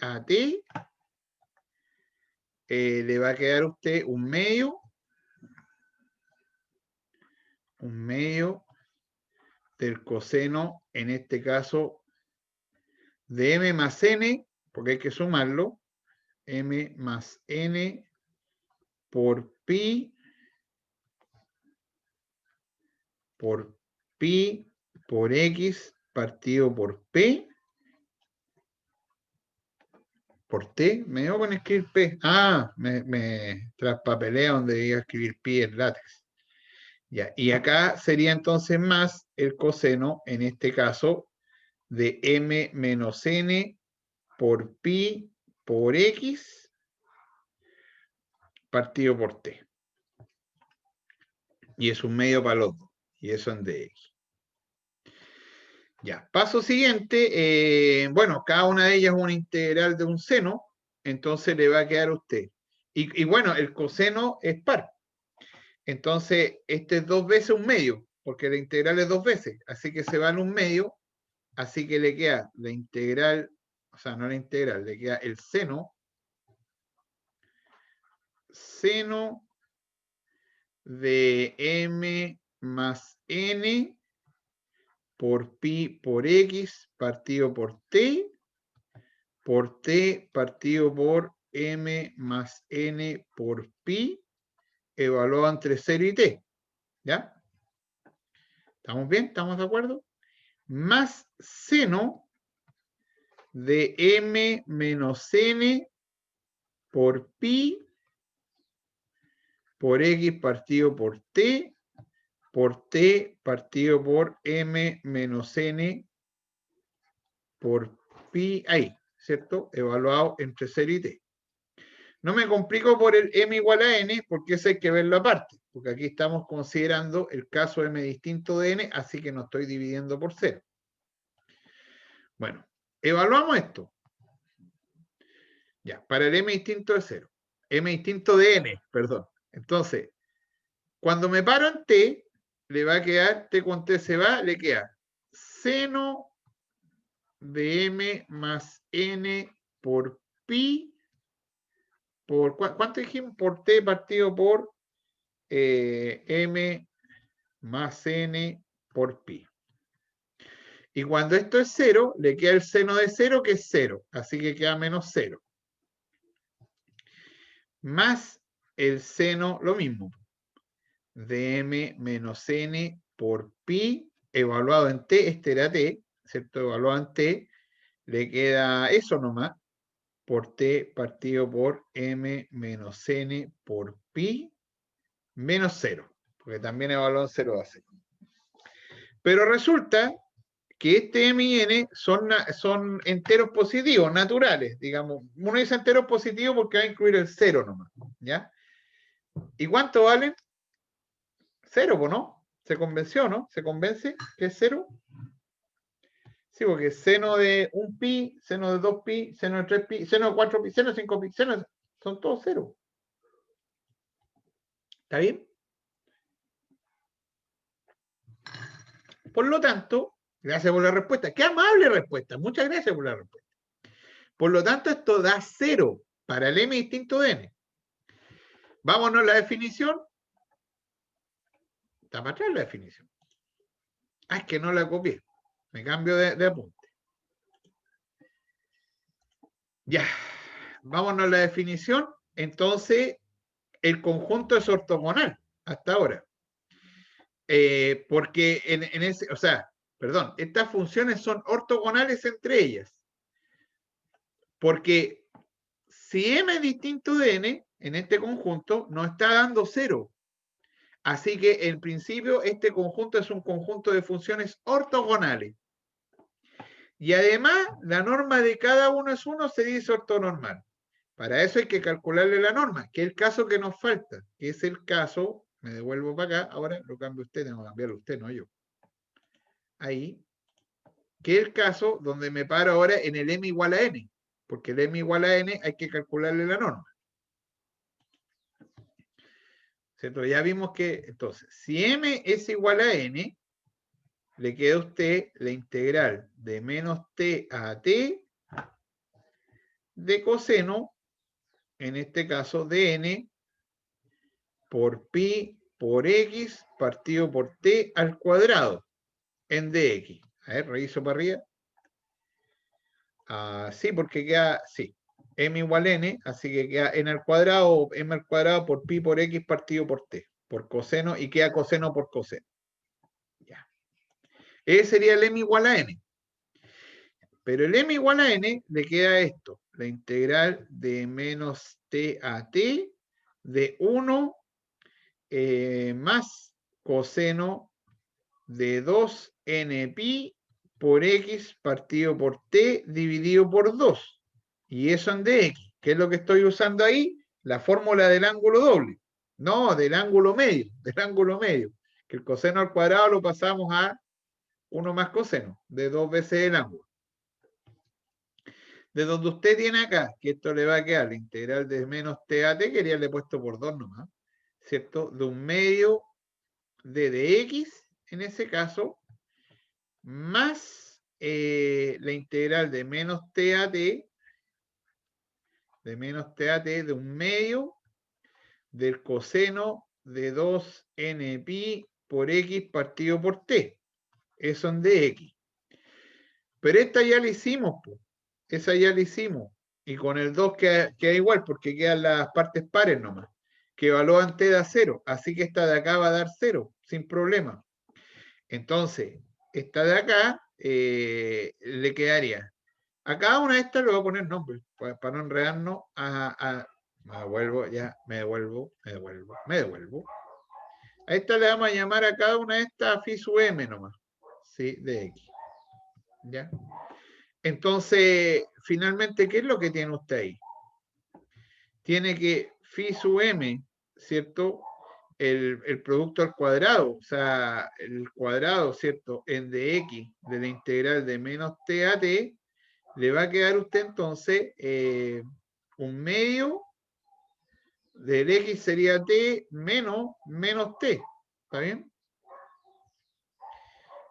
a t, le va a quedar a usted un medio del coseno, en este caso, de m más n, porque hay que sumarlo, m más n por pi por x partido por p por t. Me dio con escribir p. Ah, me traspapelea donde iba a escribir pi en látex. Ya, y acá sería entonces más el coseno, en este caso, de m menos n por pi por x partido por t. Y es un medio para los dos. Y eso en dx. Ya, paso siguiente. Bueno, cada una de ellas es una integral de un seno, entonces le va a quedar a usted. Y bueno, el coseno es par. Entonces, este es 2 veces un medio, porque la integral es 2 veces. Así que se va en un medio, así que le queda la integral, o sea, no la integral, le queda el seno de m más n por pi por x partido por t partido por m más n por pi evaluado entre 0 y t. ¿Ya? ¿Estamos bien? ¿Estamos de acuerdo? Más seno de m menos n por pi por x partido por t partido por m menos n por pi ahí, ¿cierto? Evaluado entre 0 y t. No me complico por el m igual a n, porque eso hay que verlo aparte, porque aquí estamos considerando el caso m distinto de n, así que no estoy dividiendo por 0. Bueno, evaluamos esto. Ya, para el m distinto de 0. M distinto de n, perdón. Entonces, cuando me paro en t, le va a quedar, t con t se va, le queda seno de m más n por pi, por, ¿cuánto dijimos? Por t partido por m más n por pi. Y cuando esto es 0, le queda el seno de 0, que es 0. Así que queda menos 0. Más el seno, lo mismo, de m menos n por pi, evaluado en t, este era t, ¿cierto? Evaluado en t, le queda eso nomás, por t partido por m menos n por pi, menos 0, porque también evaluado en 0 a 0. Pero resulta que este m y n son enteros positivos, naturales, digamos. Uno dice enteros positivos porque va a incluir el 0 nomás, ¿ya? ¿Y cuánto valen? 0, ¿no? ¿Se convenció, no? ¿Se convence que es 0? Sí, porque seno de 1 pi, seno de 2 pi, seno de 3 pi, seno de 4 pi, seno de 5 pi, son todos 0. ¿Está bien? Por lo tanto, gracias por la respuesta. ¡Qué amable respuesta! Muchas gracias por la respuesta. Por lo tanto, esto da 0 para el m distinto de n. Vámonos a la definición. Está para atrás la definición. Ah, es que no la copié. Me cambio de apunte. Ya. Vámonos a la definición. Entonces, el conjunto es ortogonal hasta ahora. Porque en ese, o sea, perdón, estas funciones son ortogonales entre ellas. Porque si m es distinto de n, en este conjunto, nos está dando 0. Así que en principio este conjunto es un conjunto de funciones ortogonales. Y además la norma de cada uno es 1, se dice ortonormal. Para eso hay que calcularle la norma, que es el caso que nos falta, que es el caso, me devuelvo para acá, ahora lo cambio usted, tengo que cambiarlo usted, no yo. Ahí, que es el caso donde me paro ahora en el m igual a n, porque el m igual a n hay que calcularle la norma. ¿Cierto? Ya vimos que, entonces, si m es igual a n, le queda a usted la integral de menos t a t de coseno, en este caso de n, por pi por x partido por t al cuadrado en dx. A ver, reviso para arriba. Sí, porque queda, sí, m igual n, así que queda n al cuadrado o m al cuadrado por pi por x partido por t, por coseno, y queda coseno por coseno. Ya. Ese sería el m igual a n. Pero el m igual a n le queda esto, la integral de menos t a t de 1 más coseno de 2n pi por x partido por t dividido por 2. Y eso en dx. ¿Qué es lo que estoy usando ahí? La fórmula del ángulo doble. No, del ángulo medio, del ángulo medio. Que el coseno al cuadrado lo pasamos a 1 más coseno, de 2 veces el ángulo. De donde usted tiene acá, que esto le va a quedar la integral de menos t a t, que ya le he puesto por 2 nomás, ¿cierto? De 1 medio de dx, en ese caso, más la integral de menos t a t, de 1 medio del coseno de 2n pi por X partido por T. Eso en dx. Pero esta ya la hicimos, po. Esa ya la hicimos. Y con el 2 queda igual, porque quedan las partes pares nomás, que evalúan T da 0. Así que esta de acá va a dar 0, sin problema. Entonces, esta de acá le quedaría. A cada una de estas le voy a poner nombre, para no enredarnos me devuelvo, ya, me devuelvo. A esta le vamos a llamar a cada una de estas phi sub m nomás. Sí, de X. ¿Ya? Entonces, finalmente, ¿qué es lo que tiene usted ahí? Tiene que phi sub m, ¿cierto? El producto al cuadrado, o sea, el cuadrado, ¿cierto? En dx de la integral de menos t a t, le va a quedar a usted entonces un medio del x sería t menos t. ¿Está bien?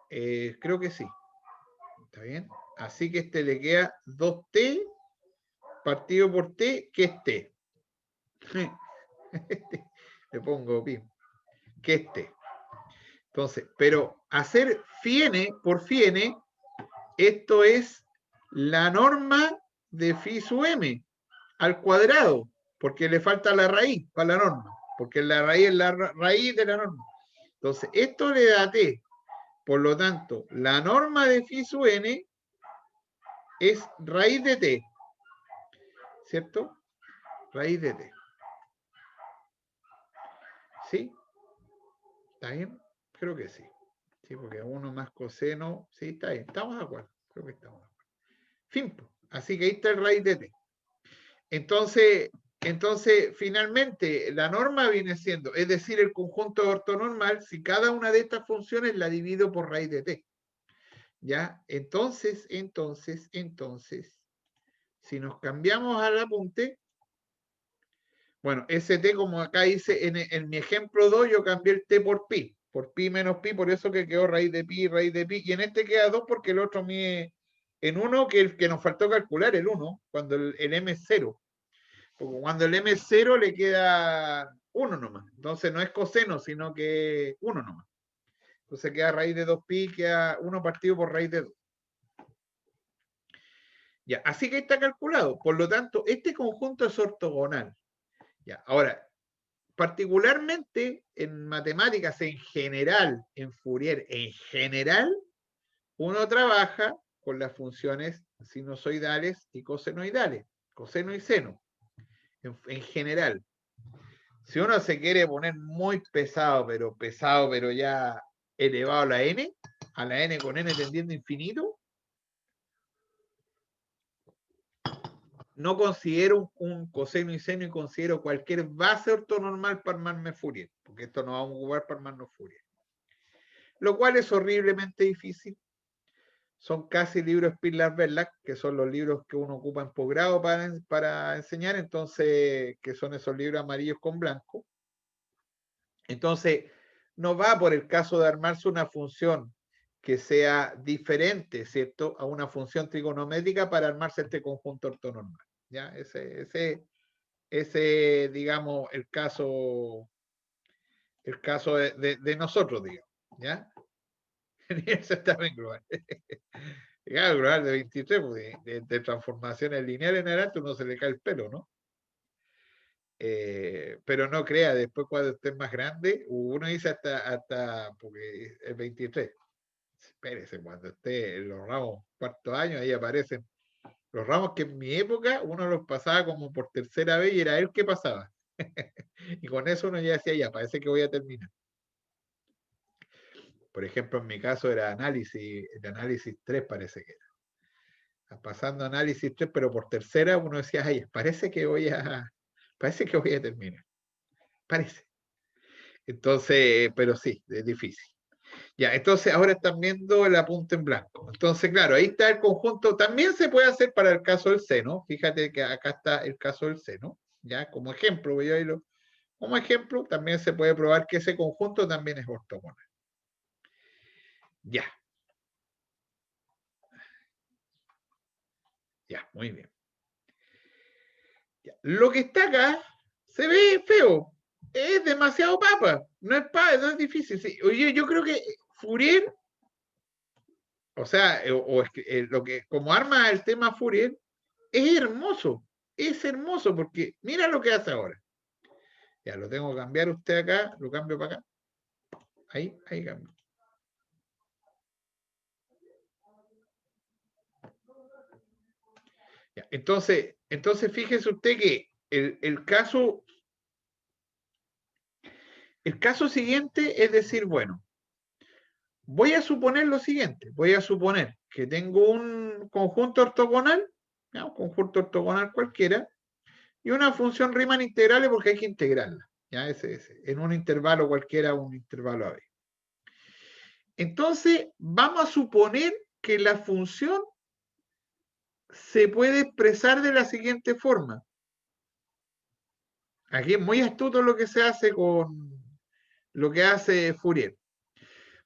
Creo que sí. ¿Está bien? Así que este le queda 2t partido por t, que es t. Le pongo pi, que es t. Entonces, pero hacer phi n por phi n, esto es la norma de phi sub m al cuadrado, porque le falta la raíz para la norma, porque la raíz es la raíz de la norma. Entonces, esto le da t. Por lo tanto, la norma de phi sub n es raíz de t. ¿Cierto? Raíz de t. ¿Sí? ¿Está bien? Creo que sí. Sí, porque uno más coseno. Sí, está bien. Estamos de acuerdo. Creo que estamos de acuerdo. Fin. Así que ahí está el raíz de t. Entonces, finalmente, la norma viene siendo, es decir, el conjunto ortonormal, si cada una de estas funciones la divido por raíz de t. ¿Ya? Entonces, si nos cambiamos al apunte, bueno, ese t, como acá dice, en mi ejemplo 2, yo cambié el t por pi menos pi, por eso que quedó raíz de pi, y en este queda 2 porque el otro mide en 1, que el que nos faltó calcular, el 1, cuando el m es 0. Porque cuando el m es 0 le queda 1 nomás. Entonces no es coseno, sino que 1 nomás. Entonces queda raíz de 2pi, queda 1 partido por raíz de 2. Ya, así que está calculado. Por lo tanto, este conjunto es ortogonal. Ya, ahora, particularmente en matemáticas en general, en Fourier en general, uno trabaja con las funciones sinusoidales y cosenoidales, coseno y seno, en general. Si uno se quiere poner muy pesado, pero ya elevado a la n con n tendiendo a infinito, no considero un coseno y seno y considero cualquier base ortonormal para armarme Fourier, porque esto no vamos a ocupar para armarnos Fourier. Lo cual es horriblemente difícil. Son casi libros Spindler-Verlag, que son los libros que uno ocupa en posgrado para enseñar, entonces, que son esos libros amarillos con blanco. Entonces, no va por el caso de armarse una función que sea diferente, ¿cierto?, a una función trigonométrica para armarse este conjunto ortonormal. ¿Ya? Ese, digamos, el caso de nosotros, digamos. ¿Ya? Eso está bien global. Claro, global de 23, pues, de transformaciones lineales en adelante uno se le cae el pelo, ¿no? Pero no crea, después cuando esté más grande, uno dice hasta porque es 23. Espérese, cuando esté en los ramos cuarto año, ahí aparecen los ramos que en mi época uno los pasaba como por tercera vez y era él que pasaba. Y con eso uno ya decía, ya, parece que voy a terminar. Por ejemplo, en mi caso era el análisis 3 parece que era. Pasando análisis 3, pero por tercera uno decía, ay, parece que voy a terminar. Parece. Entonces, pero sí, es difícil. Ya, entonces ahora están viendo el apunte en blanco. Entonces, claro, ahí está el conjunto. También se puede hacer para el caso del seno. Fíjate que acá está el caso del seno. Ya, como ejemplo, voy a irlo. Como ejemplo, también se puede probar que ese conjunto también es ortogonal. Ya. Ya, muy bien. Ya. Lo que está acá se ve feo. Es demasiado papa. No es difícil. Sí. Oye, yo creo que Fourier, o sea, lo que como arma el tema Fourier, es hermoso, porque mira lo que hace ahora. Ya lo tengo que cambiar usted acá, lo cambio para acá. Ahí cambio. Ya, entonces fíjese usted que el caso siguiente es decir, bueno, voy a suponer lo siguiente, voy a suponer que tengo un conjunto ortogonal, ¿ya? Un conjunto ortogonal cualquiera, y una función Riemann integrable porque hay que integrarla, ¿ya? En un intervalo cualquiera, un intervalo AB. Entonces, vamos a suponer que la función se puede expresar de la siguiente forma. Aquí es muy astuto lo que se hace con lo que hace Fourier.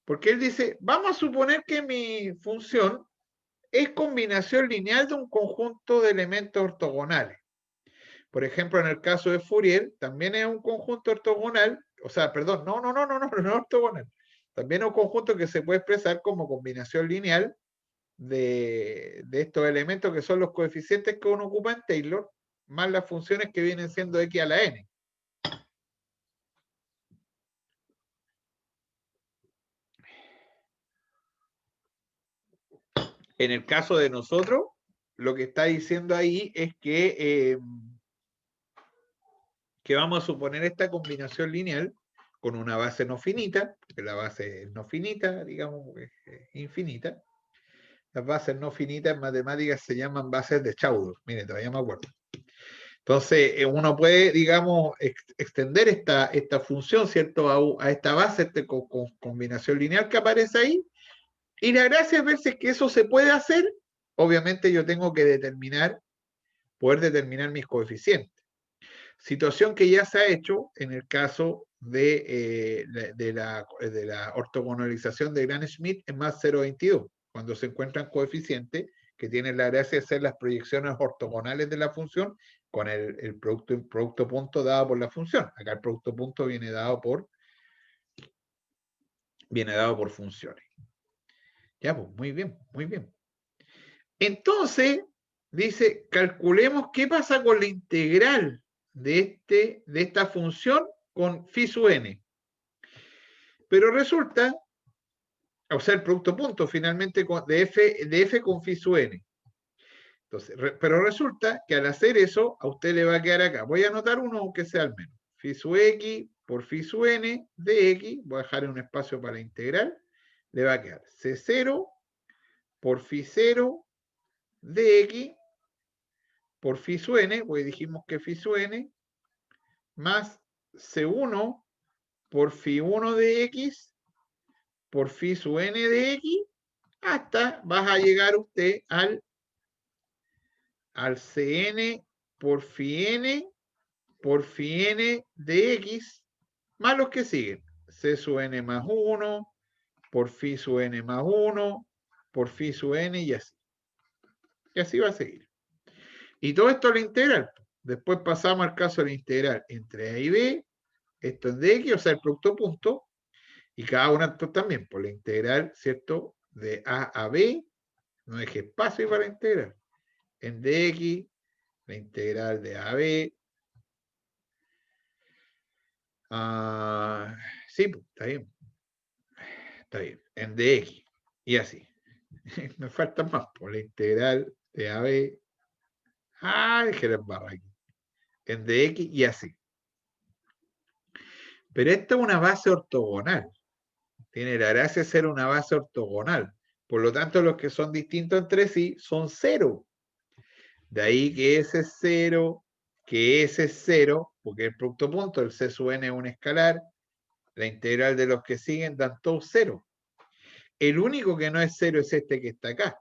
Porque él dice, vamos a suponer que mi función es combinación lineal de un conjunto de elementos ortogonales. Por ejemplo, en el caso de Fourier, también es un conjunto ortogonal, o sea, perdón, no ortogonal. También es un conjunto que se puede expresar como combinación lineal de estos elementos que son los coeficientes que uno ocupa en Taylor, más las funciones que vienen siendo x a la n. En el caso de nosotros, lo que está diciendo ahí es que vamos a suponer esta combinación lineal con una base no finita, porque la base es no finita, digamos, es infinita. Las bases no finitas en matemáticas se llaman bases de Chaudhuri. Miren, todavía me acuerdo. Entonces, uno puede, digamos, extender esta función, ¿cierto? A esta base, con combinación lineal que aparece ahí. Y la gracia es ver si es que eso se puede hacer. Obviamente yo tengo que poder determinar mis coeficientes. Situación que ya se ha hecho en el caso de la ortogonalización de Gram-Schmidt en más 0,22, cuando se encuentran coeficientes que tienen la gracia de ser las proyecciones ortogonales de la función con el producto punto dado por la función. Acá el producto punto viene dado por funciones. Ya, pues, muy bien, muy bien. Entonces, dice, calculemos qué pasa con la integral de esta función con phi sub n. Pero resulta, o sea, el producto punto finalmente de f con phi sub n. Entonces, pero resulta que al hacer eso, a usted le va a quedar acá. Voy a anotar uno que sea al menos. Phi sub x por phi sub n de x, voy a dejar en un espacio para la integral, le va a quedar c0 por phi 0 de x por phi sub n, porque dijimos que phi sub n, más C1 por phi 1 de x por phi sub n de x, hasta vas a llegar usted al Cn por phi n de x, más los que siguen. C sub n más 1, por phi sub n más 1, por phi sub n y así. Y así va a seguir. Y todo esto la integral. Después pasamos al caso de la integral entre a y b. Esto es de x, o sea, el producto punto. Y cada una también, por la integral, ¿cierto? De a a b, no deje espacio para integrar. En dx, la integral de a a b. Sí, pues, está bien. Está bien. En dx. Y así. Me faltan más. Por la integral de a b. Dejé las barras aquí. En dx y así. Pero esta es una base ortogonal. Tiene la gracia de ser una base ortogonal. Por lo tanto, los que son distintos entre sí son cero. De ahí que ese es cero, que ese es cero, porque el producto punto, el c sub n es un escalar, la integral de los que siguen dan todos cero. El único que no es cero es este que está acá.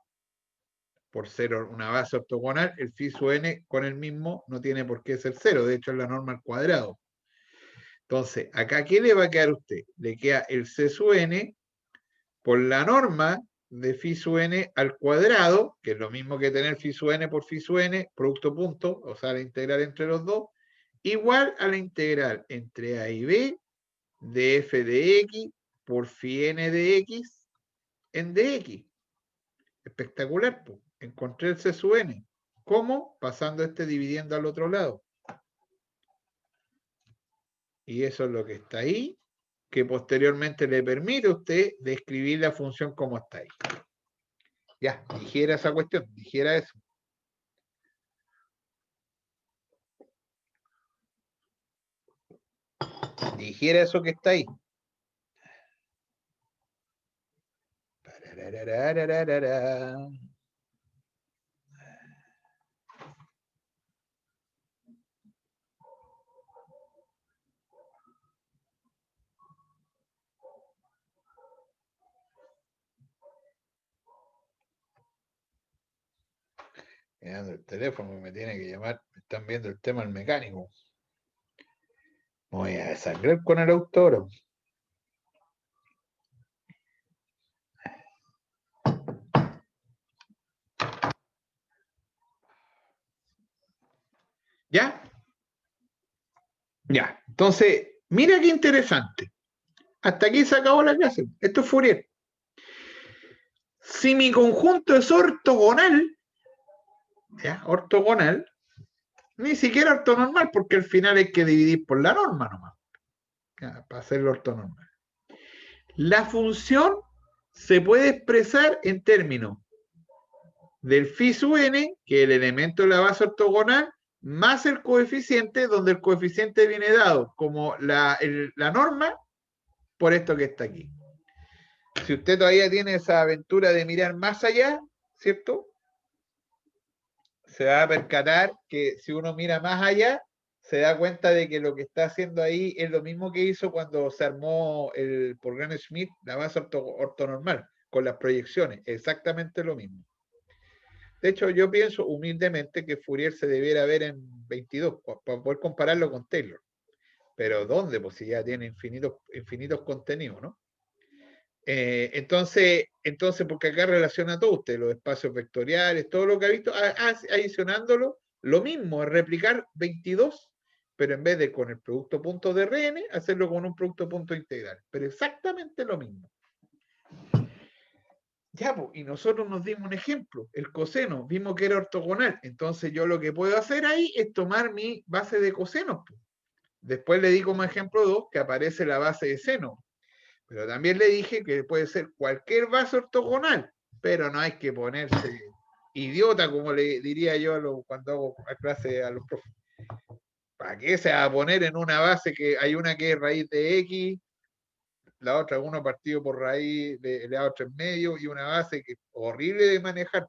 Por ser una base ortogonal, el phi sub n con el mismo no tiene por qué ser cero, de hecho es la norma al cuadrado. Entonces, acá, ¿qué le va a quedar a usted? Le queda el c sub n por la norma de phi sub n al cuadrado, que es lo mismo que tener phi sub n por phi sub n, producto punto, o sea, la integral entre los dos, igual a la integral entre a y b de f de x por phi n de x en dx. Espectacular, pues. Encontré el C sub n. ¿Cómo? Pasando dividiendo al otro lado. Y eso es lo que está ahí, que posteriormente le permite a usted describir la función como está ahí. Ya, dijera esa cuestión, dijera eso. Dijera eso que está ahí. Mirando el teléfono, me tiene que llamar, me están viendo el tema del mecánico. Voy a desangrar con el autógrafo. ¿Ya? Ya. Entonces, mira qué interesante. Hasta aquí se acabó la clase. Esto es Fourier. Si mi conjunto es ortogonal, ¿ya? Ortogonal, ni siquiera ortonormal, porque al final hay que dividir por la norma nomás, ¿ya? Para hacerlo ortonormal. La función se puede expresar en términos del phi sub n, que es el elemento de la base ortogonal, más el coeficiente, donde el coeficiente viene dado como la norma por esto que está aquí. Si usted todavía tiene esa aventura de mirar más allá, ¿cierto? Se va a percatar que si uno mira más allá, se da cuenta de que lo que está haciendo ahí es lo mismo que hizo cuando se armó por Gram-Schmidt la base ortonormal, con las proyecciones, exactamente lo mismo. De hecho, yo pienso humildemente que Fourier se debiera ver en 22, para poder compararlo con Taylor. Pero ¿dónde? Pues si ya tiene infinitos contenidos, ¿no? Entonces, porque acá relaciona todo usted, los espacios vectoriales, todo lo que ha visto, adicionándolo, lo mismo, es replicar 22, pero en vez de con el producto punto de Rn, hacerlo con un producto punto integral. Pero exactamente lo mismo. Ya, pues, y nosotros nos dimos un ejemplo, el coseno, vimos que era ortogonal, entonces yo lo que puedo hacer ahí es tomar mi base de cosenos. Pues. Después le di como ejemplo 2 que aparece la base de seno, pero también le dije que puede ser cualquier base ortogonal, pero no hay que ponerse idiota, como le diría yo cuando hago clase a los profes. ¿Para qué se va a poner en una base que hay una que es raíz de X, la otra uno partido por raíz de la otra en medio y una base que es horrible de manejar?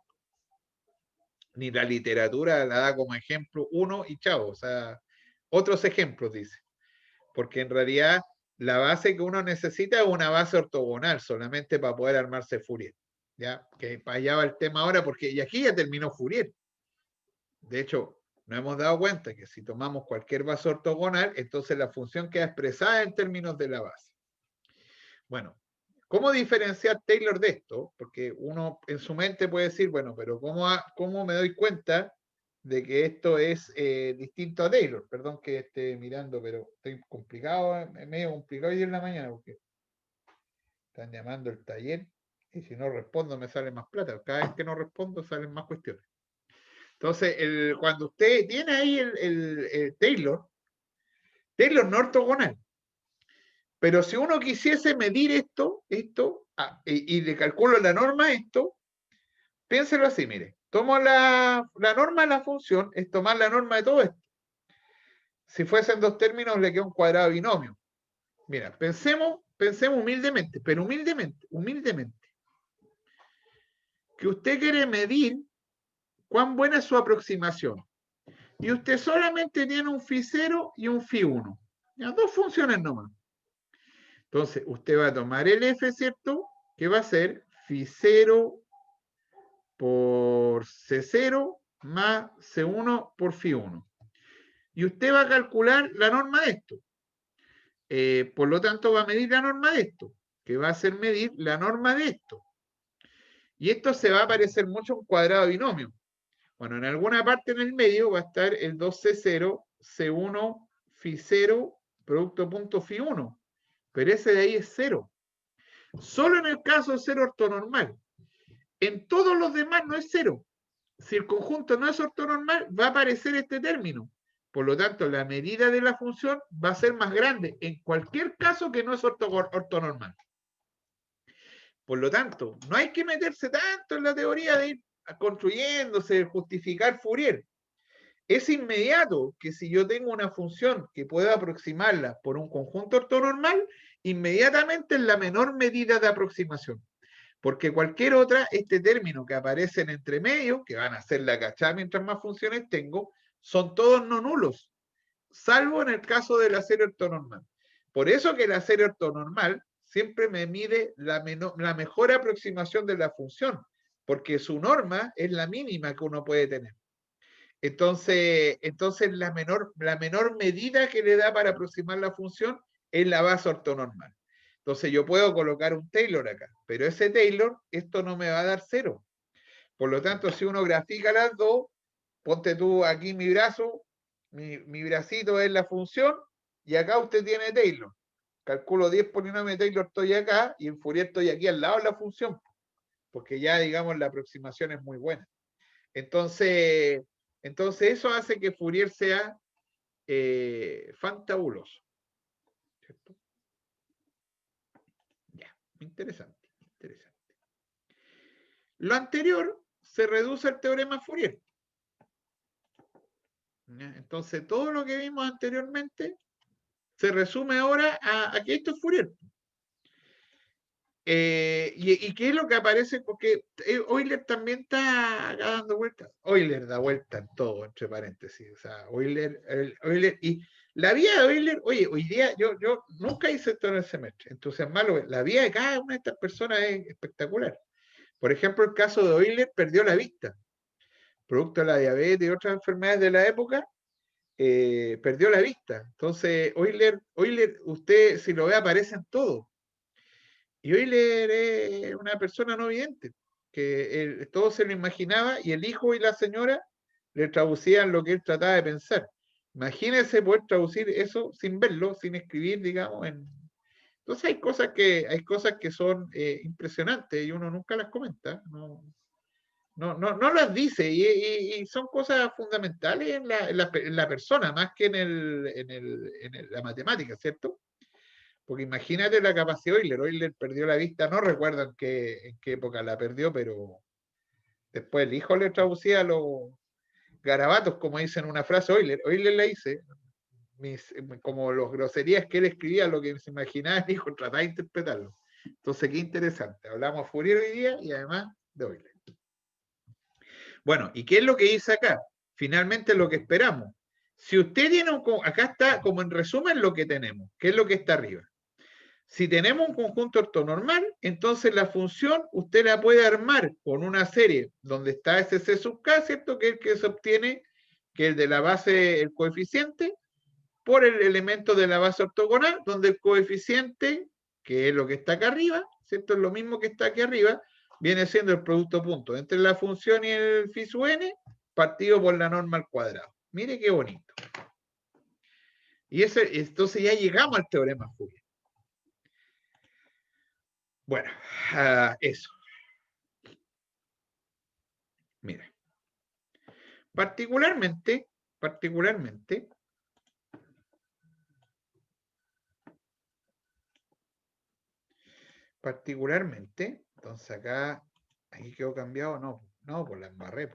Ni la literatura la da como ejemplo uno y chao, o sea, otros ejemplos dice, porque en realidad la base que uno necesita es una base ortogonal solamente para poder armarse Fourier, ya, que para allá va el tema ahora, porque y aquí ya terminó Fourier. De hecho, nos hemos dado cuenta que si tomamos cualquier base ortogonal, entonces la función queda expresada en términos de la base. Bueno, ¿cómo diferenciar Taylor de esto? Porque uno en su mente puede decir, bueno, pero ¿cómo me doy cuenta de que esto es distinto a Taylor? Perdón que esté mirando, pero estoy complicado, medio complicado hoy en la mañana, porque están llamando el taller y si no respondo me sale más plata. Cada vez que no respondo salen más cuestiones. Entonces, cuando usted tiene ahí el Taylor no ortogonal, pero si uno quisiese medir esto, y le calculo la norma esto, piénselo así, mire, tomo la norma de la función, es tomar la norma de todo esto. Si fuesen dos términos, le queda un cuadrado binomio. Mira, pensemos humildemente, pero humildemente, que usted quiere medir cuán buena es su aproximación. Y usted solamente tiene un phi 0 y un phi 1. Ya, dos funciones nomás. Entonces, usted va a tomar el f, ¿cierto? Que va a ser phi 0 por C0 más C1 por phi 1. Y usted va a calcular la norma de esto. Por lo tanto, va a medir la norma de esto, que va a ser medir la norma de esto. Y esto se va a parecer mucho a un cuadrado binomio. Bueno, en alguna parte en el medio va a estar el 2C0, C1, phi 0, producto punto phi 1. pero ese de ahí es 0. Solo en el caso de ser ortonormal. En todos los demás no es 0. Si el conjunto no es ortonormal, va a aparecer este término. Por lo tanto, la medida de la función va a ser más grande en cualquier caso que no es ortonormal. Por lo tanto, no hay que meterse tanto en la teoría de ir construyéndose, justificar Fourier. Es inmediato que si yo tengo una función que pueda aproximarla por un conjunto ortonormal, inmediatamente es la menor medida de aproximación. Porque cualquier otra, este término que aparece en entre medio, que van a ser la cachada mientras más funciones tengo, son todos no nulos, salvo en el caso de la serie ortonormal. Por eso que la serie ortonormal siempre me mide la mejor aproximación de la función, porque su norma es la mínima que uno puede tener. Entonces la menor medida que le da para aproximar la función es la base ortonormal. Entonces yo puedo colocar un Taylor acá, pero ese Taylor, esto no me va a dar 0. Por lo tanto, si uno grafica las dos, ponte tú aquí mi brazo, mi bracito es la función, y acá usted tiene Taylor. Calculo 10 polinomios de Taylor, estoy acá, y en Fourier estoy aquí al lado de la función, porque ya, digamos, la aproximación es muy buena. Entonces eso hace que Fourier sea fantabuloso. ¿Cierto? Ya, interesante. Lo anterior se reduce al teorema Fourier. Entonces, todo lo que vimos anteriormente se resume ahora a que esto es Fourier. ¿Y qué es lo que aparece? Porque Euler también está dando vueltas. Euler da vuelta en todo, entre paréntesis. O sea, Euler y la vía de Euler, oye, hoy día yo nunca hice esto en el semestre. Entonces, malo, la vía de cada una de estas personas es espectacular. Por ejemplo, el caso de Euler perdió la vista, producto de la diabetes y otras enfermedades de la época. Perdió la vista. Entonces, Euler, usted si lo ve aparece en todo. Y Euler es una persona no vidente, que todo se lo imaginaba y el hijo y la señora le traducían lo que él trataba de pensar. Imagínense poder traducir eso sin verlo, sin escribir, digamos. Entonces hay cosas que son impresionantes y uno nunca las comenta, no las dice y son cosas fundamentales en la persona, más que en la matemática, ¿cierto? Porque imagínate la capacidad de Euler. Euler perdió la vista, no recuerdo en qué época la perdió, pero después el hijo le traducía los garabatos, como dicen una frase Euler. Euler le dice, como los groserías que él escribía, lo que se imaginaba el hijo, trataba de interpretarlo. Entonces, qué interesante. Hablamos de Fourier hoy día y además de Euler. Bueno, ¿y qué es lo que dice acá? Finalmente lo que esperamos. Si usted tiene acá está como en resumen lo que tenemos, ¿qué es lo que está arriba? Si tenemos un conjunto ortonormal, entonces la función usted la puede armar con una serie donde está ese C sub K, ¿cierto? Que es el que se obtiene, que es el de la base, el coeficiente, por el elemento de la base ortogonal, donde el coeficiente, que es lo que está acá arriba, ¿cierto? Es lo mismo que está aquí arriba, viene siendo el producto punto entre la función y el phi sub n, partido por la norma al cuadrado. Mire qué bonito. Y entonces ya llegamos al teorema Fourier. Bueno, eso. Mira. Particularmente, entonces acá, aquí quedó cambiado, no, por la embarré,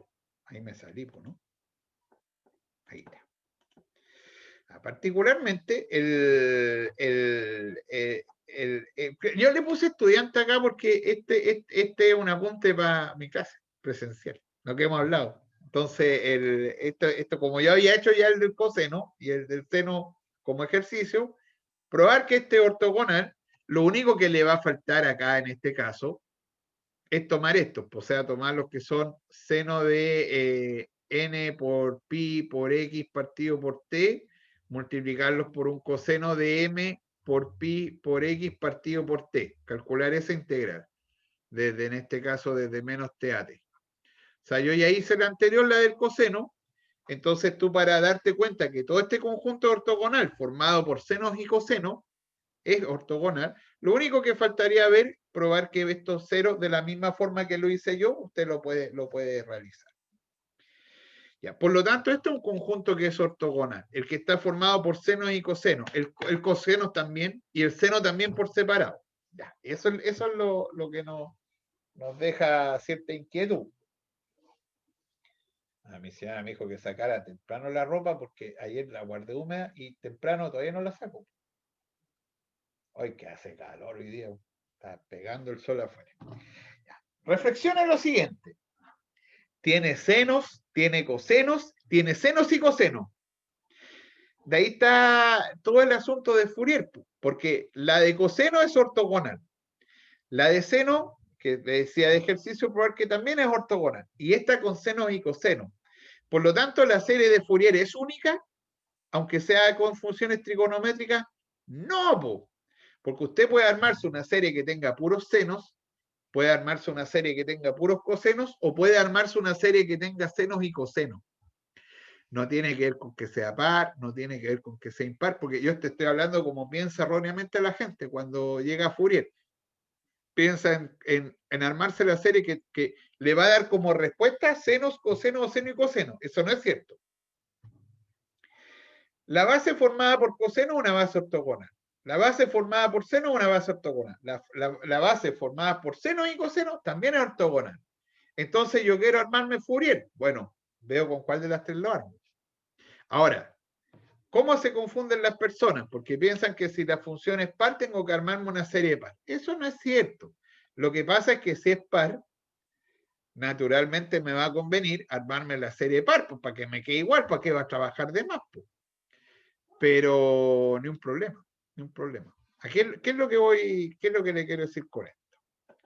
ahí me salí, ¿no? Ahí está. Particularmente, yo le puse estudiante acá porque este es un apunte para mi clase presencial, lo que hemos hablado. Entonces, esto como yo había hecho ya el del coseno y el del seno como ejercicio, probar que este ortogonal, lo único que le va a faltar acá en este caso es tomar esto, o sea, tomar los que son seno de n por pi por x partido por t, multiplicarlos por un coseno de m por pi por x partido por t, calcular esa integral, desde en este caso desde menos t a t. O sea, yo ya hice la anterior, la del coseno, entonces tú para darte cuenta que todo este conjunto ortogonal formado por senos y cosenos es ortogonal. Lo único que faltaría ver, probar que estos ceros, de la misma forma que lo hice yo, usted lo puede realizar. Ya, por lo tanto, este es un conjunto que es ortogonal, el que está formado por senos y cosenos, el coseno también y el seno también por separado. Ya, eso es lo que nos deja cierta inquietud. A mi señora me dijo que sacara temprano la ropa porque ayer la guardé húmeda y temprano todavía no la saco. Hoy que hace calor hoy día, está pegando el sol afuera. Ya. Reflexiona lo siguiente. Tiene senos, tiene cosenos, tiene senos y cosenos. De ahí está todo el asunto de Fourier, porque la de coseno es ortogonal. La de seno, que decía de ejercicio, probar que también es ortogonal. Y esta con senos y cosenos. Por lo tanto, la serie de Fourier es única, aunque sea con funciones trigonométricas. No, porque usted puede armarse una serie que tenga puros senos, puede armarse una serie que tenga puros cosenos, o puede armarse una serie que tenga senos y cosenos. No tiene que ver con que sea par, no tiene que ver con que sea impar, porque yo te estoy hablando como piensa erróneamente la gente cuando llega a Fourier. Piensa en armarse la serie que le va a dar como respuesta senos, cosenos, seno y coseno. Eso no es cierto. La base formada por coseno es una base ortogonal. La base formada por seno es una base ortogonal. La base formada por seno y coseno también es ortogonal. Entonces yo quiero armarme Fourier. Bueno, veo con cuál de las tres lo armo. Ahora, ¿cómo se confunden las personas? Porque piensan que si la función es par, tengo que armarme una serie par. Eso no es cierto. Lo que pasa es que si es par, naturalmente me va a convenir armarme la serie par, pues para que me quede igual, para que va a trabajar de más. Pues. Pero ni un problema, ni un problema. ¿Qué es lo que le quiero decir con esto?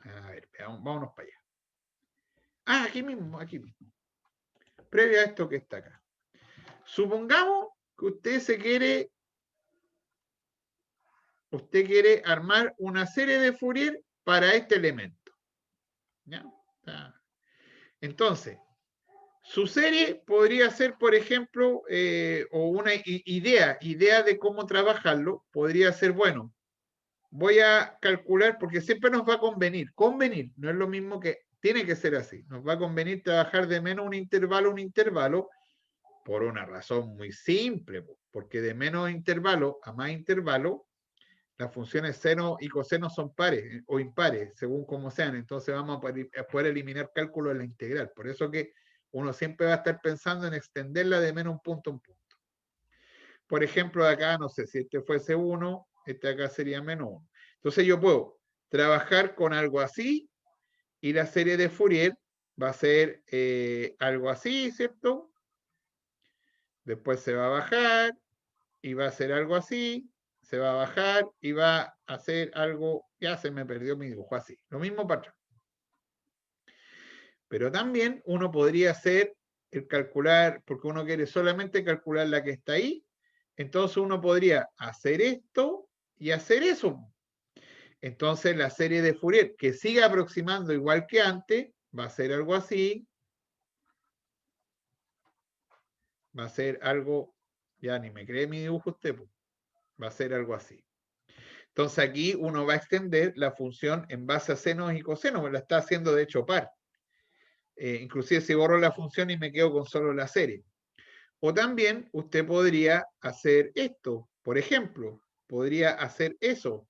A ver, vámonos para allá. Aquí mismo, aquí mismo. Previo a esto que está acá. Supongamos que usted quiere armar una serie de Fourier para este elemento. ¿Ya? Entonces, su serie podría ser, por ejemplo, o una idea de cómo trabajarlo, podría ser, bueno, voy a calcular, porque siempre nos va a convenir, no es lo mismo que, tiene que ser así, nos va a convenir trabajar de menos un intervalo, por una razón muy simple, porque de menos intervalo a más intervalo, las funciones seno y coseno son pares o impares, según como sean. Entonces vamos a poder eliminar cálculo de la integral. Por eso que uno siempre va a estar pensando en extenderla de menos un punto a un punto. Por ejemplo, de acá, no sé, si este fuese 1, este acá sería menos 1. Entonces yo puedo trabajar con algo así y la serie de Fourier va a ser algo así, ¿cierto? Después se va a bajar y va a ser algo así, se va a bajar y va a hacer algo, ya se me perdió mi dibujo así. Lo mismo para atrás. Pero también uno podría hacer el calcular, porque uno quiere solamente calcular la que está ahí, entonces uno podría hacer esto y hacer eso. Entonces la serie de Fourier, que siga aproximando igual que antes, va a ser algo así, va a ser algo, ya ni me cree mi dibujo usted, pues, va a ser algo así. Entonces aquí uno va a extender la función en base a senos y cosenos, me la está haciendo de hecho par. Inclusive si borro la función y me quedo con solo la serie. O también usted podría hacer esto, por ejemplo, podría hacer eso.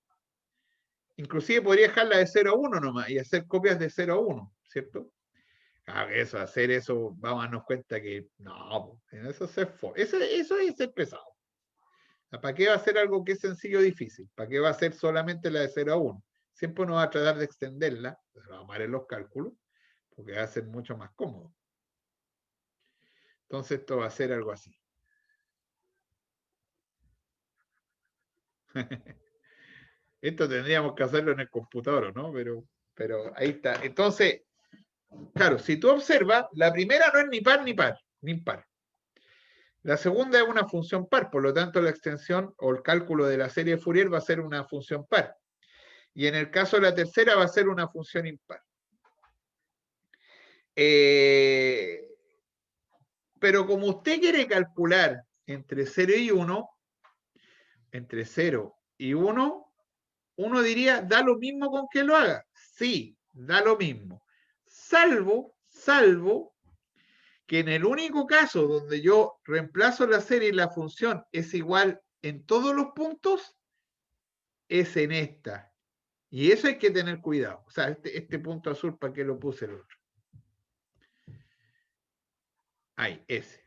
Inclusive podría dejarla de 0 a 1 nomás y hacer copias de 0 a 1, ¿cierto? Hacer eso, vamos a darnos cuenta que no, eso es ser pesado. ¿Para qué va a ser algo que es sencillo o difícil? ¿Para qué va a ser solamente la de 0 a 1? Siempre uno va a tratar de extenderla, vamos a ver los cálculos, porque va a ser mucho más cómodo. Entonces esto va a ser algo así. Esto tendríamos que hacerlo en el computador, ¿no? Pero ahí está. Entonces, claro, si tú observas, la primera no es ni par ni par, ni impar. La segunda es una función par, por lo tanto la extensión o el cálculo de la serie de Fourier va a ser una función par. Y en el caso de la tercera va a ser una función impar. Pero como usted quiere calcular entre 0 y 1, entre 0 y 1, uno diría, da lo mismo con que lo haga. Sí, da lo mismo. Salvo que en el único caso donde yo reemplazo la serie y la función es igual en todos los puntos, es en esta. Y eso hay que tener cuidado. O sea, este punto azul, ¿para qué lo puse el otro? Ahí, ese.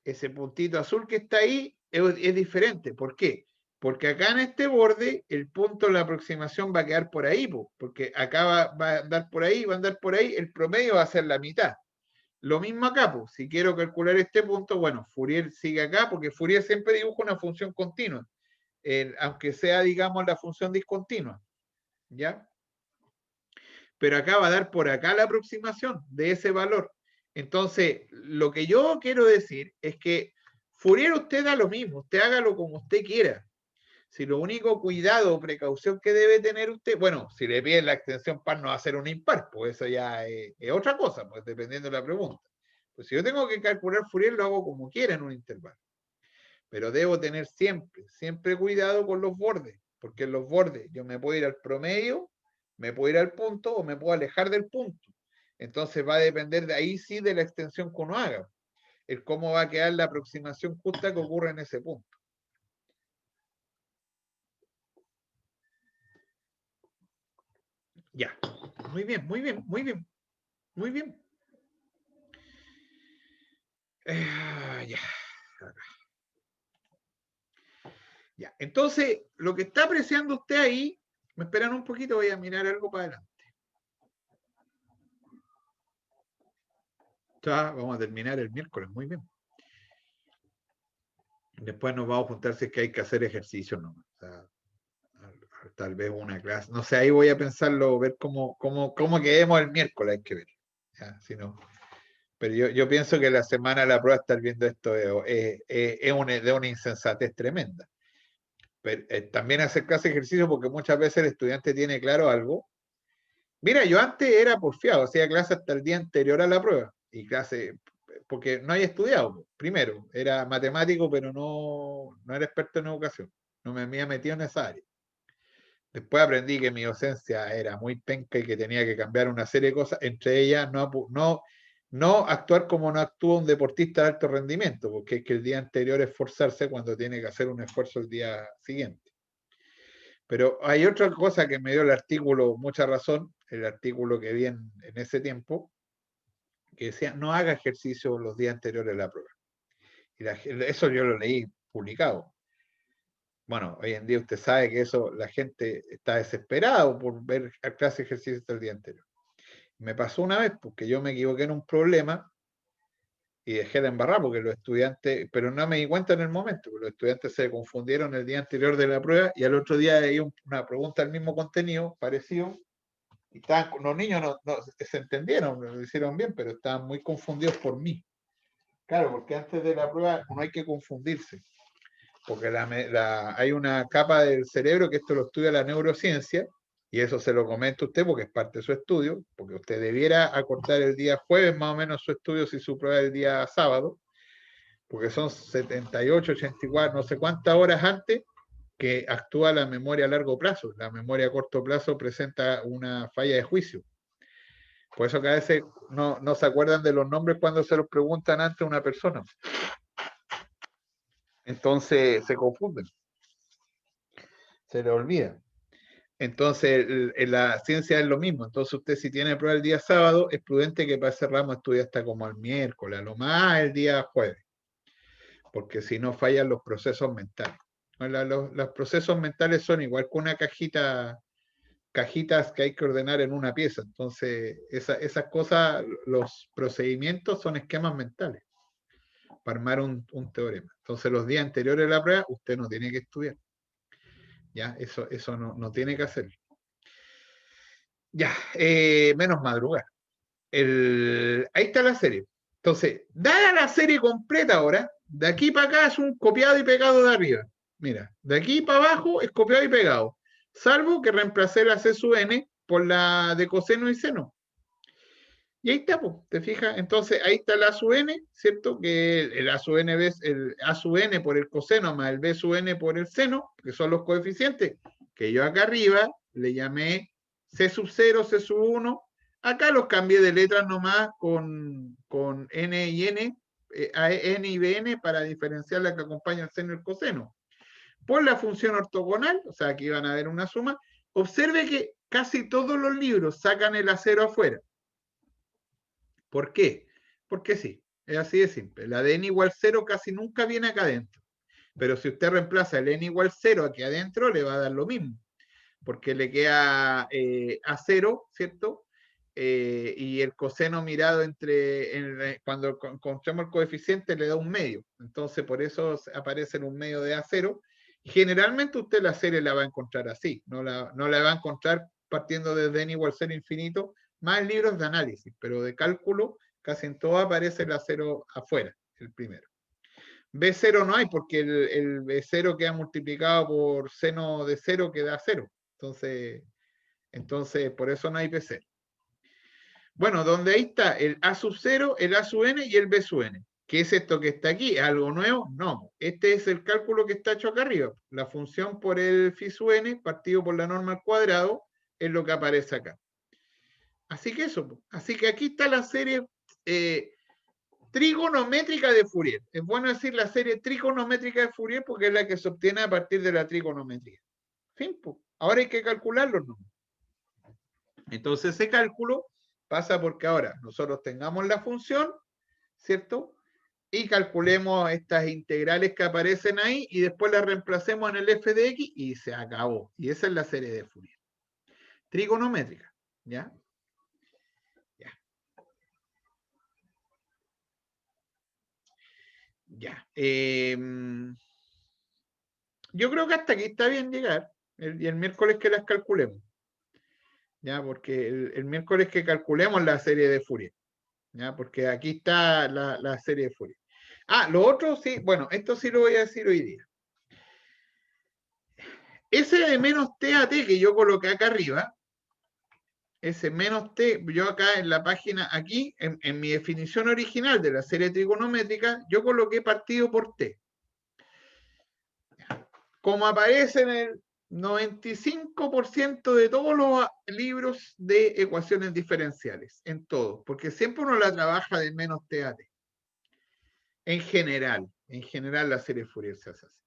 Ese puntito azul que está ahí es diferente. ¿Por qué? Porque acá en este borde, el punto de la aproximación va a quedar por ahí, porque acá va a andar por ahí, va a andar por ahí, el promedio va a ser la mitad. Lo mismo acá, pues, si quiero calcular este punto, bueno, Fourier sigue acá, porque Fourier siempre dibuja una función continua, aunque sea, digamos, la función discontinua, ¿ya? Pero acá va a dar por acá la aproximación de ese valor. Entonces, lo que yo quiero decir es que Fourier usted da lo mismo, usted hágalo como usted quiera. Si lo único cuidado o precaución que debe tener usted, bueno, si le piden la extensión par no va a ser un impar, pues eso ya es otra cosa, pues dependiendo de la pregunta. Pues si yo tengo que calcular Fourier, lo hago como quiera en un intervalo. Pero debo tener siempre cuidado con los bordes, porque en los bordes yo me puedo ir al promedio, me puedo ir al punto o me puedo alejar del punto. Entonces va a depender de ahí sí de la extensión que uno haga, el cómo va a quedar la aproximación justa que ocurre en ese punto. Ya, muy bien, muy bien, muy bien, muy bien. Ya. Ya, entonces, lo que está apreciando usted ahí, me esperan un poquito, voy a mirar algo para adelante. Ya, vamos a terminar el miércoles, muy bien. Después nos vamos a juntar si es que hay que hacer ejercicio, ¿no? O sea, tal vez una clase, no sé, ahí voy a pensarlo, ver cómo quedemos el miércoles, hay que ver. ¿Ya? Si no, pero yo pienso que la semana de la prueba estar viendo esto es de una insensatez tremenda. Pero, también hacer clase de ejercicio porque muchas veces el estudiante tiene claro algo. Mira, yo antes era porfiado, hacía clase hasta el día anterior a la prueba y clase, porque no había estudiado. Primero, era matemático, pero no era experto en educación. No me había metido en esa área. Después aprendí que mi docencia era muy penca y que tenía que cambiar una serie de cosas, entre ellas no actuar como no actúa un deportista de alto rendimiento, porque es que el día anterior esforzarse cuando tiene que hacer un esfuerzo el día siguiente. Pero hay otra cosa que me dio el artículo, mucha razón, el artículo que vi en ese tiempo, que decía, no haga ejercicio los días anteriores a la prueba. Y eso yo lo leí publicado. Bueno, hoy en día usted sabe que eso, la gente está desesperada por ver clase de ejercicio el día anterior. Me pasó una vez porque yo me equivoqué en un problema y dejé de embarrar porque los estudiantes, pero no me di cuenta en el momento, porque los estudiantes se confundieron el día anterior de la prueba y al otro día hay una pregunta del mismo contenido, parecido, y los niños no se entendieron, lo hicieron bien, pero estaban muy confundidos por mí. Claro, porque antes de la prueba no hay que confundirse, porque hay una capa del cerebro que esto lo estudia la neurociencia, y eso se lo comenta usted porque es parte de su estudio, porque usted debiera acortar el día jueves más o menos su estudio si su prueba es el día sábado, porque son 78, 84, no sé cuántas horas antes que actúa la memoria a largo plazo. La memoria a corto plazo presenta una falla de juicio. Por eso que a veces no se acuerdan de los nombres cuando se los preguntan antes a una persona. Entonces se confunden, se le olvida. Entonces, en la ciencia es lo mismo. Entonces, usted si tiene prueba el día sábado, es prudente que para ese ramo estudie hasta como el miércoles, a lo más el día jueves, porque si no fallan los procesos mentales. Los procesos mentales son igual que una cajitas que hay que ordenar en una pieza. Entonces, esas cosas, los procedimientos son esquemas mentales para armar un teorema. Entonces, los días anteriores a la prueba, usted no tiene que estudiar. ¿Ya? Eso no tiene que hacer. Ya, menos madrugar. Ahí está la serie. Entonces, dada la serie completa ahora, de aquí para acá es un copiado y pegado de arriba. Mira, de aquí para abajo es copiado y pegado. Salvo que reemplacé la C sub n por la de coseno y seno. Y ahí está, pues, ¿te fijas? Entonces, ahí está el A sub n, ¿cierto? Que el A sub n el A sub n por el coseno más el B sub n por el seno, que son los coeficientes, que yo acá arriba le llamé C sub 0, C sub 1. Acá los cambié de letras nomás con N y N, N y BN para diferenciar la que acompaña el seno y el coseno. Por la función ortogonal, o sea, aquí van a ver una suma. Observe que casi todos los libros sacan el A0 afuera. ¿Por qué? Porque sí, es así de simple. La de n igual 0 casi nunca viene acá adentro. Pero si usted reemplaza el n igual 0 aquí adentro, le va a dar lo mismo. Porque le queda A0, ¿cierto? Y el coseno mirado cuando encontramos el coeficiente le da un medio. Entonces, por eso aparece en un medio de A0. Generalmente usted la serie la va a encontrar así. No la va a encontrar partiendo desde n igual 0 infinito, más libros de análisis, pero de cálculo casi en todo aparece el A0 afuera, el primero. B0 no hay porque el B0 queda multiplicado por seno de 0 que da 0. Entonces, por eso no hay B0. Bueno, donde ahí está el A sub 0, el A sub n y el B sub n. ¿Qué es esto que está aquí? ¿Es algo nuevo? No. Este es el cálculo que está hecho acá arriba. La función por el phi sub n partido por la norma al cuadrado es lo que aparece acá. Así que eso. Así que aquí está la serie trigonométrica de Fourier. Es bueno decir la serie trigonométrica de Fourier porque es la que se obtiene a partir de la trigonometría. Fin, pues. Ahora hay que calcularlo, ¿no? Entonces ese cálculo pasa porque ahora nosotros tengamos la función, ¿cierto? Y calculemos estas integrales que aparecen ahí y después las reemplacemos en el f de x y se acabó. Y esa es la serie de Fourier. Trigonométrica, ¿ya? Ya. Ya. Yo creo que hasta aquí está bien llegar. Y el miércoles que las calculemos. ¿Ya? Porque el miércoles que calculemos la serie de Fourier. ¿Ya? Porque aquí está la serie de Fourier. Lo otro sí, bueno, esto sí lo voy a decir hoy día. Ese de menos t a t que yo coloqué acá arriba, ese menos t, yo acá en la página, aquí, en mi definición original de la serie trigonométrica, yo coloqué partido por t. Como aparece en el 95% de todos los libros de ecuaciones diferenciales, en todo, porque siempre uno la trabaja de menos t a t. En general la serie Fourier se hace así.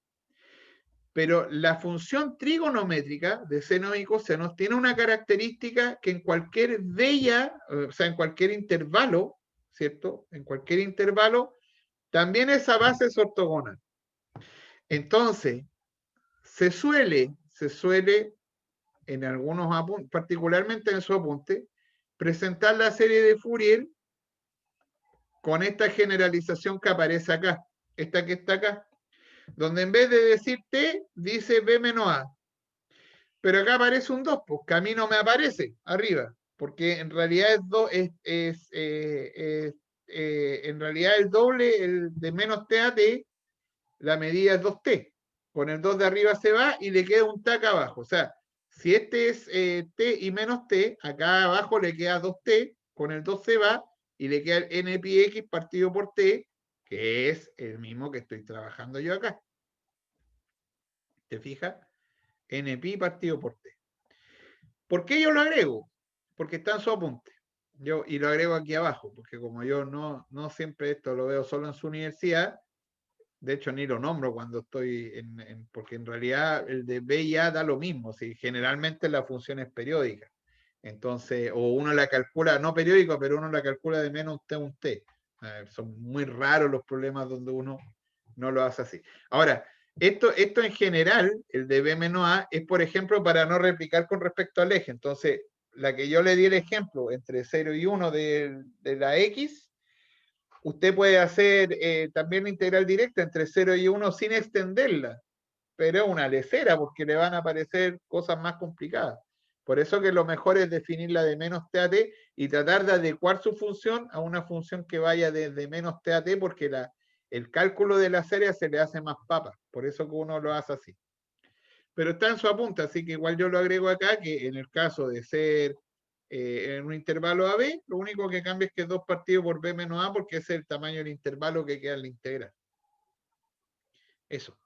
Pero la función trigonométrica de seno y coseno tiene una característica que en cualquier de ellas, o sea, en cualquier intervalo, ¿cierto? En cualquier intervalo, también esa base es ortogonal. Entonces, se suele en algunos apuntes, particularmente en su apunte, presentar la serie de Fourier con esta generalización que aparece acá, esta que está acá, donde en vez de decir T, dice B menos A. Pero acá aparece un 2, pues que a mí no me aparece arriba, porque en realidad es 2, en realidad el doble, el de menos T a T, la medida es 2T. Con el 2 de arriba se va y le queda un T acá abajo. O sea, si este es T y menos T, acá abajo le queda 2T, con el 2 se va y le queda el NPX partido por T, que es el mismo que estoy trabajando yo acá. ¿Te fijas? NPI partido por T. ¿Por qué yo lo agrego? Porque está en su apunte. Y lo agrego aquí abajo, porque como yo no siempre esto lo veo solo en su universidad, de hecho ni lo nombro cuando estoy porque en realidad el de B y A da lo mismo, si generalmente la función es periódica. Entonces, o uno la calcula, no periódico, pero uno la calcula de menos T a un T. Son muy raros los problemas donde uno no lo hace así. Ahora, esto en general, el de B menos A, es por ejemplo para no replicar con respecto al eje. Entonces, la que yo le di el ejemplo entre 0 y 1 de la X, usted puede hacer también la integral directa entre 0 y 1 sin extenderla, pero es una lecera porque le van a aparecer cosas más complicadas. Por eso que lo mejor es definirla de menos t a t y tratar de adecuar su función a una función que vaya desde menos t a t porque el cálculo de la serie se le hace más papa. Por eso que uno lo hace así. Pero está en su apunte, así que igual yo lo agrego acá, que en el caso de ser en un intervalo AB, lo único que cambia es que es 2 partido por B menos A porque ese es el tamaño del intervalo que queda en la integral. Eso.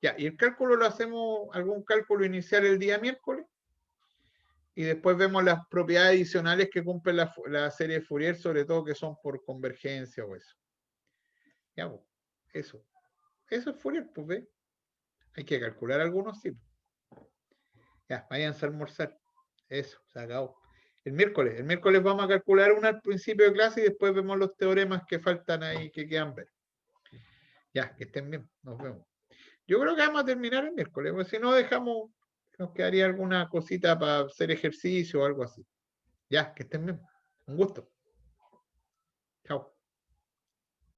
Ya, y el cálculo lo hacemos, algún cálculo inicial el día miércoles, y después vemos las propiedades adicionales que cumple la serie de Fourier, sobre todo que son por convergencia o eso. Ya, pues, eso. Eso es Fourier, pues ve. Hay que calcular algunos, sí. Ya, váyanse a almorzar. Eso, se acabó. El miércoles vamos a calcular una al principio de clase y después vemos los teoremas que faltan ahí, que quedan ver. Ya, que estén bien, nos vemos. Yo creo que vamos a terminar el miércoles, porque si no dejamos, nos quedaría alguna cosita para hacer ejercicio o algo así. Ya, que estén bien. Un gusto. Chao.